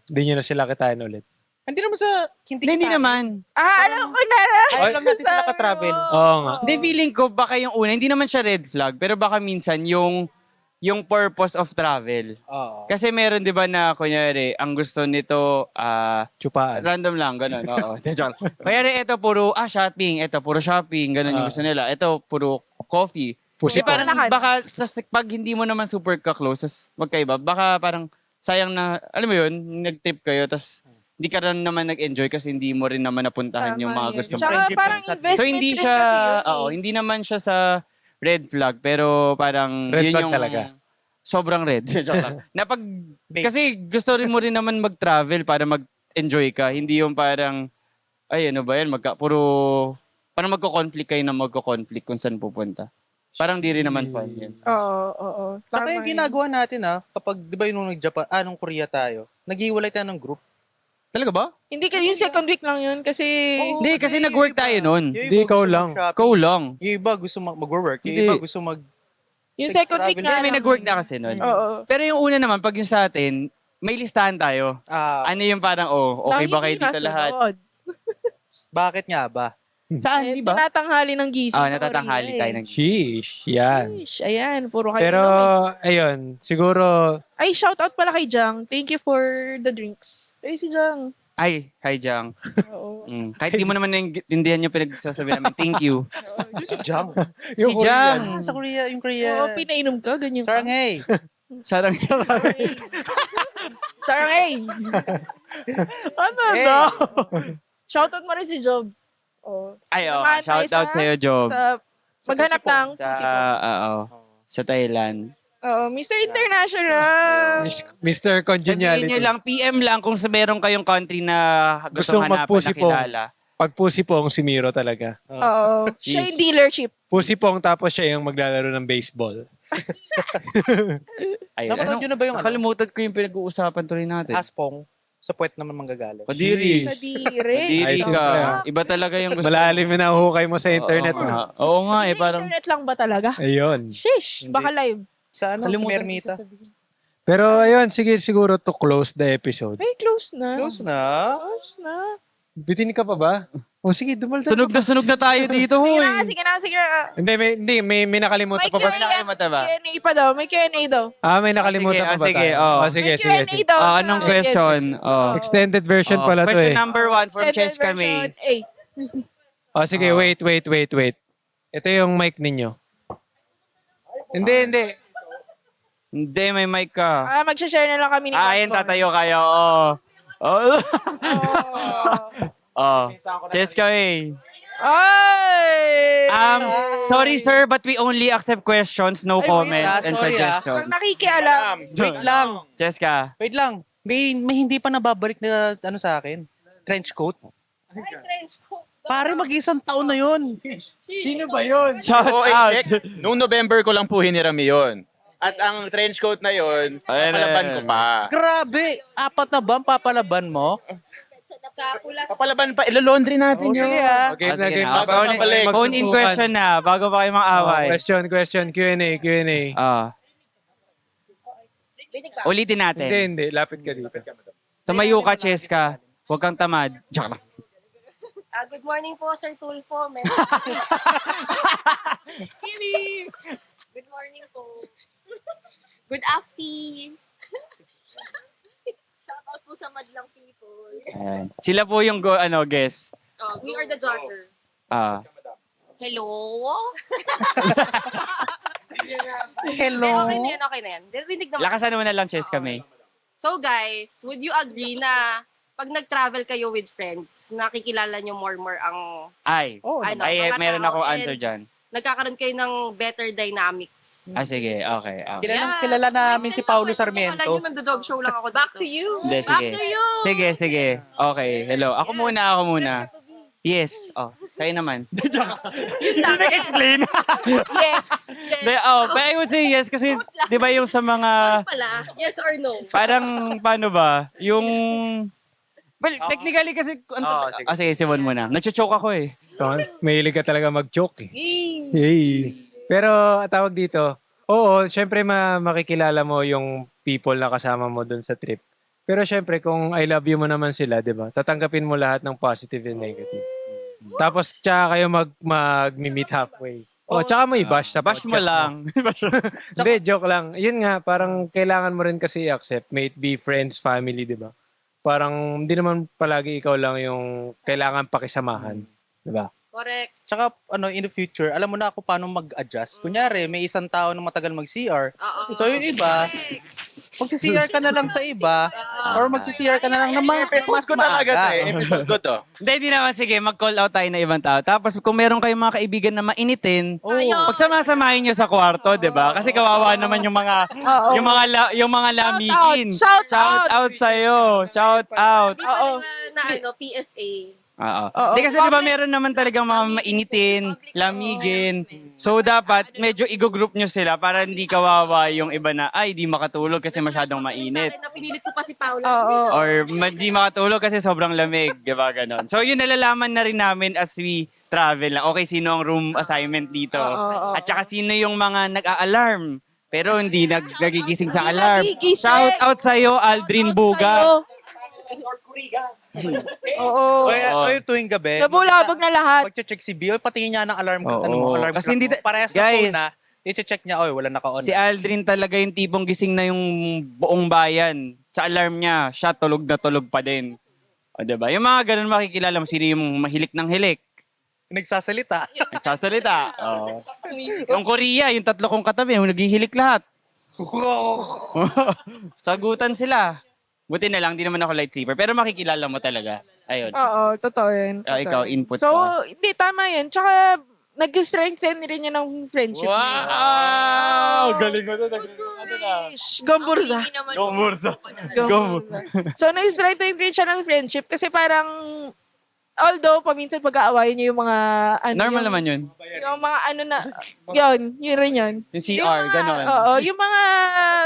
di nyo na sila kitain ulit?
Hindi naman sa
Hindi naman.
Alam ko na.
Ay, alam natin sila ka-travel.
Oo nga.
Hindi, feeling ko baka yung una, hindi naman siya red flag, pero baka minsan yung purpose of travel.
Oo.
Kasi meron 'di ba na kunyari, ang gusto nito
Tsupaan.
random lang ganun. Oo, joke. Kunyari ito puro shopping, ito puro shopping, ganun yung gusto nila. Ito puro coffee.
Pusi
Parang
pa.
baka tas pag hindi mo naman super ka-close, tas magkaiba, baka parang sayang na, alam mo yun, nag-trip kayo, tas hindi ka rin naman nag-enjoy kasi hindi mo rin naman napuntahan yung mga gusto mo.
Tsaka
Friendship
parang
lang sa-
investment
So hindi
rin
siya,
kasi yun eh.
hindi naman siya sa red flag, pero parang
Red
yun
flag
yung
talaga.
sobrang red. Joke lang. Kasi gusto rin mo rin naman mag-travel para mag-enjoy ka, hindi yung parang, ay ano ba yan, parang magko-conflict kayo na magko-conflict kung saan pupunta. Parang di rin naman fun yun.
Oo.
Saka
Tama
yung
yun.
ginagawa natin kapag, di ba yung nung nag-Japan, nung Korea tayo, nag-iwalay tayo ng group.
Talaga ba?
Hindi ka yung second week lang yun kasi...
Oo,
Hindi, kasi nag-work tayo nun.
Yung iba
Hindi, ikaw
gusto
lang.
mag-shopping.
Ikaw lang.
Yung iba gusto mag-work. Yung
Hindi.
iba gusto
Yung second week
Nag-travel.
nga
Hindi, may
lang.
nag-work na kasi nun.
Oo.
Pero yung una naman, pag yung sa atin, may listahan tayo. Ano yung parang, okay ba kayo dito lahat?
bakit nga ba?
Saan, di ba?
Tinatanghali ng gising. sa
Natatanghali
Korea
tayo
eh.
ng
Sheesh. Yan.
Sheesh, ayan, puro kayo
Pero,
naman.
ayun, siguro,
Ay, shout out pala kay Jang. Thank you for the drinks. Ay, si Jang.
Ay, hi Jang.
Oo.
Kahit di mo naman naintindihan yung pinagsasabi namin, thank you.
Yung si Jang.
Si Jang.
Sa Korea, yung
Oo,
Korea.
pinainom ka, ganyan ka.
Sarang hey.
Sarang
Sarang, hey!
Ano
Hey.
daw?
Shout out mo rin si Job. Oh.
Ay,
Samahan tayo
shout out
sa-
sa'yo, Job.
Sa maghanap ng
Sa,
pusi.
sa Thailand.
Oo, Mr. International.
Mr.
Sabihin
Congeniality.
nyo lang, PM lang kung sa meron kayong country na gustong
Gustong
hanapan na
magpusipong.
kilala.
Pag pusipong si Miro talaga.
Oo. Siya yung dealership.
Pusipong tapos siya yung maglalaro ng baseball.
Ayun.
Napanood nyo na ba yung
Nakalimutan ko yung pinag-uusapan tuloy natin.
Aspong? Sa puwet naman manggagaling.
Kadiri.
Sa dire.
Kadiri
Ay,
ka.
siyempre.
Iba talaga yung gusto.
Malalim na nahuhukay mo sa internet.
Oo nga. Oo nga eh, parang...
Internet lang ba talaga?
Ayun.
Shish, baka live.
Sa
Kalimutan ko
Mermita.
sasabihin.
Pero ayun, sige siguro to close the episode.
Ay, close na.
Close na.
Close na.
Bitin ka pa ba? O sige, dumaldal.
Sunog na tayo dito,
Sige
huy.
na, sige na, sige na.
Hindi, may nakalimutan
May
pa ba?
nakalimutan ba?
Q&A pa daw, may Q&A daw.
May nakalimutan pa ba
sige,
tayo?
oh.
Sige,
May
sige,
Q&A
sige.
daw. sa
Anong
audience.
question? Oh.
Extended version
Oh,
pala to
question
eh.
number 1 from
Extended
Cheska
version
May.
A.
Sige, wait. Ito yung mic ninyo. Hindi.
Hindi, may mic ka.
Mag-share na lang kami ni
Ayun,
Pastor.
tatayo kayo. Oh. Oh.
Oh.
oh. Cheska May.
Ay!
Sorry sir, but we only accept questions, no
Ay, wait,
comments and
sorry,
suggestions.
Pag nakikialam.
Wait lang.
Cheska.
Wait lang. May hindi pa nababalik na ano sa akin. Trench coat. Pare, mag-isang taon na yun.
Sino ba yun?
Shout
Oo,
out.
check. Noong November ko lang po hinirami yun. At ang trench coat na yun, papalaban ko pa.
Grabe! 4 na ba ang papalaban mo?
Papalaban pa, ilo-laundry natin
Oh,
yun.
sige ah.
Okay,
Ah, sige na.
Bago mabalik.
Phone in question na, bago pa kayo mag-away.
Question, Q&A.
Ulitin natin.
Hindi, lapit ka dito.
Sumayo ka, Cheska. Huwag kang tamad. Joke lang.
Good morning po, Sir Tulfo. Kiri! Good morning po. Good afternoon. Shout out po sa madlang people.
Ayan. Sila po yung guest.
We are the Dodgers.
Ah.
Hello?
Hello?
Okay na yan. Rinig naman.
Lakasan mo na lang, Cheska May.
So guys, would you agree na pag nag-travel kayo with friends, nakikilala nyo more ang
Ay.
Oh,
ano,
Ay,
mga
meron
tao
akong
and
answer dyan.
nagkakaroon kayo ng better dynamics.
Ah, sige. Okay.
kilala namin si Paulo Sarmiento.
Akala nyo nandodog show lang ako. Back to you.
Hindi,
Back
sige.
to you.
Sige. Okay. Hello. Ako muna. Yes. Oh, kayo naman.
Yun lang.
Explain.
Yes.
But I would say yes kasi 'di ba yung sa mga
Pala, yes or no?
parang paano ba? Yung well, technically kasi sige, Simon muna. Nacho-choke ako eh.
Mahilig ka talaga mag-joke eh. Yay. Pero tawag dito, oo, syempre makikilala mo yung people na kasama mo dun sa trip. Pero syempre kung I love you mo naman sila, 'di ba? Tatanggapin mo lahat ng positive and negative. Tapos tsaka kayo mag-meet halfway. Tsaka mo i-bash sa
Bash mo
podcast
lang.
Hindi, joke lang. Yun nga, parang kailangan mo rin kasi i-accept. May it be friends, family, di ba? Parang hindi naman palagi ikaw lang yung kailangan pakisamahan. Di ba?
Correct.
Tsaka in the future, alam mo na ako paano mag-adjust. Kunyari, may isang tao na matagal mag-CR.
Oo.
So yung iba, magsi-CR ka na lang sa iba or magsi-CR ka na lang na mas
Episode ko talaga
maaga.
to eh. Episode ko to.
Hindi naman sige, mag-call out tayo na ibang tao. Tapos kung meron kayong mga kaibigan na mainitin, pagsama-samahin nyo sa kwarto, 'di ba? Kasi kawawa naman yung mga yung mga lamigin.
Shout
out sa'yo. Shout out.
Oo.
Na PSA.
Oo.
Oo.
Di kasi di ba meron naman talagang mga mainitin, lamigin. So dapat medyo i-group nyo sila para hindi kawawa yung iba na ay di makatulog kasi masyadong mainit.
Sa akin na pinilit ko pa si Paula.
Oo.
Or di makatulog kasi sobrang lamig, di ba ganon. So yun nalalaman na rin namin as we travel na okay sino ang room assignment dito. At saka sino yung mga nag-a-alarm pero hindi nagigising sa
Hindi
alarm.
nagigising.
Shout out sa'yo, Aldrin Bugas.
Oo.
O yung tuwing gabi,
Nabulabog na lahat.
pag-check si Bio, patingin niya ng alarm,
Oo.
alarm
Kasi
clock
hindi
mo. Parehas sa
guys,
phone na, i-check niya, wala naka-on.
Si Aldrin talaga yung tipong gising na yung buong bayan. Sa alarm niya, siya tulog na tulog pa din. O diba? Yung mga ganun makikilala mo, sino yung mahilik ng hilik.
Nagsasalita.
Nagsasalita. Oh. Yung Korea, yung 3 kong katabi, yung naghihilik lahat. Sagutan sila. Buti na lang, di naman ako lightsaber. Pero makikilala mo talaga. Ayun.
Oo, totoo yun.
Ikaw, input
So,
ka.
hindi, tama yan. Tsaka, nag-strengthen rin yun ng friendship.
Wow! Galing mo to.
Gamburza.
Gomursa.
So, nag-strengthen rin siya ng friendship kasi parang, although, paminsan pag-aawayin niyo yung mga,
Normal naman yun.
Yung mga yun rin yun.
Yung CR, ganon.
Oo, yung mga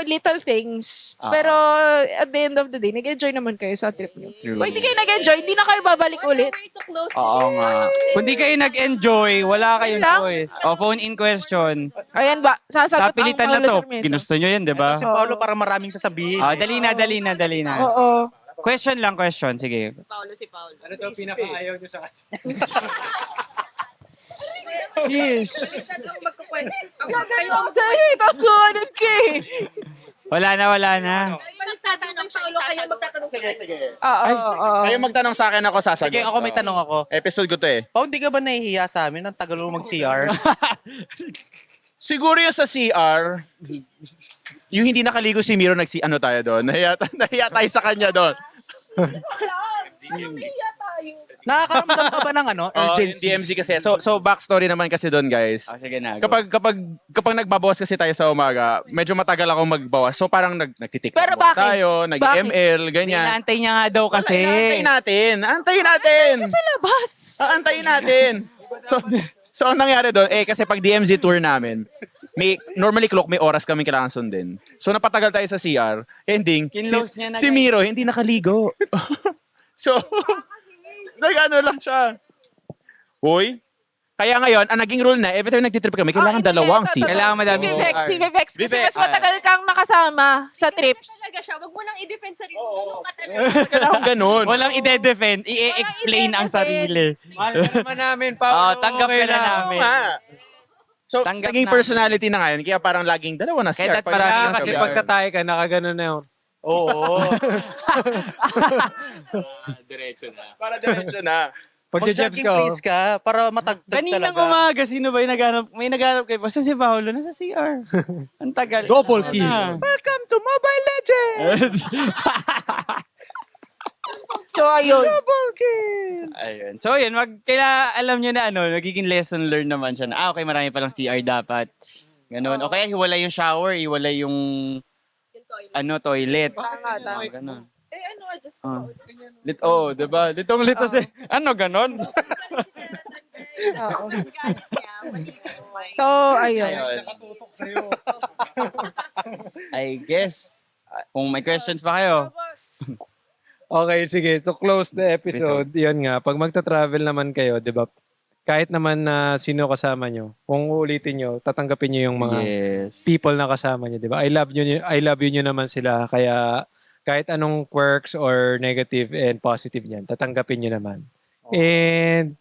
little things. Pero, at the end of the day, nag-enjoy naman kayo sa trip niyo.
True.
Kung hindi kayo nag-enjoy, hindi na kayo babalik ulit.
Oo nga. Kung di kayo nag-enjoy, wala kayong
Yun lang.
choice. Phone in question.
Ayan ba,
Sa
sasagot
pilitan na
Paolo
to,
Sarmiento.
ginusto nyo yun, di ba?
Si Paolo para maraming sasabihin.
Dali na.
Oo.
Question lang, question. Sige.
Ano daw pinaka-ayaw nyo sa kasi?
Yes.
Gagaling ako sa'yo eh. Tapos sumunod ka eh.
Wala na.
Magtatanong Paolo, kayo magtatanong sa
Oo.
Kayo magtanong sa akin, ako sasagot.
Sige, ako may tanong ako.
Episode ko to eh.
Pao, hindi ka ba nahihiya sa amin? Ang tagal mo mag-CR.
Siguro yung sa CR, yung hindi nakaligo si Miro, ano tayo doon? Nahiya tayo sa kanya doon.
Nakakaramdam ka ba ng urgency?
DMZ kasi. So backstory naman kasi doon, guys.
Sige na.
Kapag nagbabawas kasi tayo sa umaga, medyo matagal ako magbawas. So parang nagtitiktok
Pero bakit?
tayo, nag-ML, ganyan.
Inaantay niya nga daw kasi.
Antayin natin.
Sa labas.
Antayin natin. So ang nangyari doon, kasi pag DMZ tour namin, normally clock, may oras kami kailangan sundin. So napatagal tayo sa CR, ending,
Kinlose niya na,
si
guys.
Miro hindi nakaligo. So, nag-ano lang siya. Uy, kaya ngayon, ang naging rule na, every time nagtitrip kami, kailangan dalawang CR.
Kailangan madami
Si Vivex. Kasi
Vivex.
mas matagal kang nakasama sa trips.
Talaga siya, wag mo nang i-defend sarili mo. Ganun ka talaga.
Kailangan ganun.
Walang ide-defend, i-explain ang sarili.
Mahal ka naman namin,
Oh,
Paolo.
tanggap ka na
Oo
namin.
nga. So,
Tanggap
naging
na.
personality na ngayon, kaya parang laging dalawa na
Kaya
CR.
dapat marami
Kaya
yung
kasi
CR.
pagkatay ka, nakaganon na yun.
Oo.
Para diretso na.
Pag jebs
Mag-jogging
ka,
please ka para matagtag
Kaninang
talaga.
umaga, sino ba yung naghanap? May naghanap kayo. Basta si Paolo, nasa CR. Ang tagal.
Double
Ano
kill.
na?
Welcome to Mobile Legends!
So, ayun.
Double kill!
Ayun. So, yun. Alam nyo na, nagiging lesson learned naman siya na, okay, marami palang CR dapat. Ganun. O kaya, hiwalay yung shower, hiwalay yung, toilet.
Tama.
Ganun.
Adjust
Diba? Litong lito si, ganon?
So, ayun.
Ayun. I guess, kung may questions pa kayo.
Okay, sige. To close the episode, yun nga, pag magta-travel naman kayo, di ba? Kahit naman na sino kasama nyo, kung uulitin nyo, tatanggapin nyo yung mga
Yes.
people na kasama nyo, di ba? I love you nyo naman sila. Kaya kahit anong quirks or negative and positive niyan, tatanggapin nyo naman. And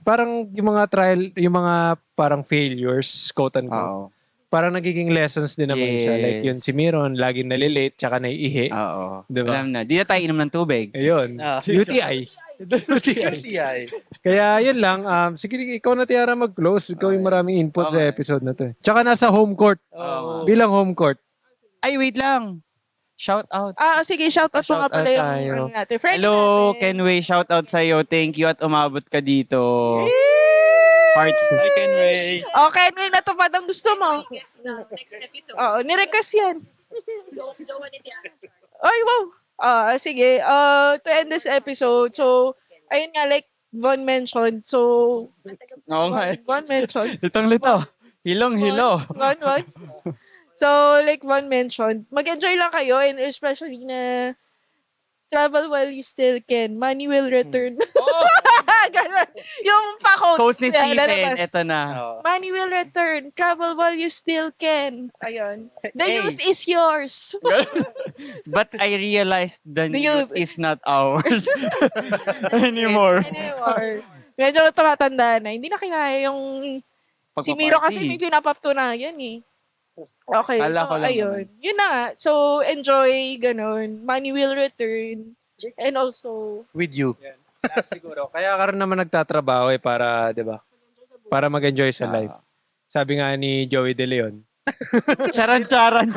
parang yung mga parang failures, quote unquote,
Oo.
parang nagiging lessons din naman siya. Like yun,
Yes.
si Miron, laging nalilate, tsaka naiihi.
Oo.
Diba?
Alam na. Di na tayo inom ng tubig.
Ayun. UTI. UTI.
TI.
Kaya yun lang. Sige, ikaw na Tiara mag-close. Ikaw yung maraming input sa
Okay.
episode na to. Tsaka nasa home court. Bilang home court.
Ay, wait lang. Shout out.
Sige, shoutout mo nga
Shout
pala
out
yung
tayo.
ano natin. Friends
Hello,
natin.
Kenway. Shout out sa'yo. Thank you at umabot ka dito. Hearts.
I can wait.
Okay, ano yung natupad ang gusto mo?
Next episode.
Oo, nirequest yan.
Jowa ni Tiara.
Ay, wow. Sige, to end this episode, so, ayun nga, like Von mentioned, so,
Oo nga.
Von mentioned,
Litong-lito. Hilong-hilo.
Von. So, like Von mentioned, mag-enjoy lang kayo, and especially na travel while you still can. Money will return. Ganun. Yung pa-quotes.
Quotes ni
na
Stephen.
lalabas.
Eto na.
Money will return. Travel while you still can. Ayun. The
Hey.
youth is yours.
But I realized the
The
youth
youth-
is not ours anymore.
Anymore. Medyo tumatanda na. Hindi na kinaya yung... Si Miro kasi may pinapatunayan eh. Okay,
Kala
so
ko lang
ayun. Yun na nga. So, enjoy, ganun. Money will return. And also,
With you.
Siguro. Kaya ka rin naman nagtatrabaho para, di ba? Para mag-enjoy sa life. Sabi nga ni Joey De Leon,
Charan-charan.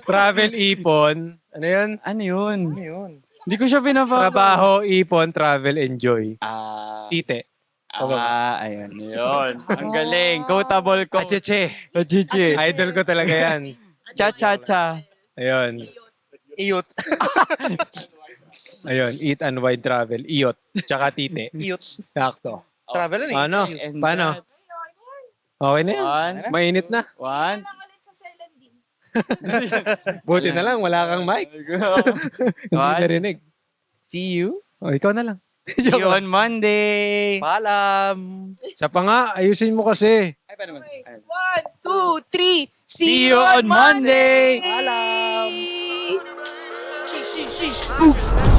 travel, ipon. Ano yun?
Ano yun?
Yun.
Hindi ko siya pinapalo.
Trabaho, ipon, travel, enjoy. Tite.
Ayun. Yun. Ang galing. Quotable ko.
Acheche.
Chichi.
Idol ko talaga yan.
Cha-cha-cha.
Ayun.
Iyot.
Ayun. Eat and wide travel. Iyot. Tsaka tite.
Iyot.
Sakto.
Travel na eh.
Ano?
And
Paano?
that's
Okay na yan.
One.
Mainit na.
One.
Buti na lang. Wala kang mic. Hindi
One.
narinig.
See you.
O, ikaw na lang.
See you on Monday.
Paalam.
Sa pa nga, ayusin mo kasi.
Ay, pa naman.
1, 2, 3.
See you on Monday.
Alam. sheesh.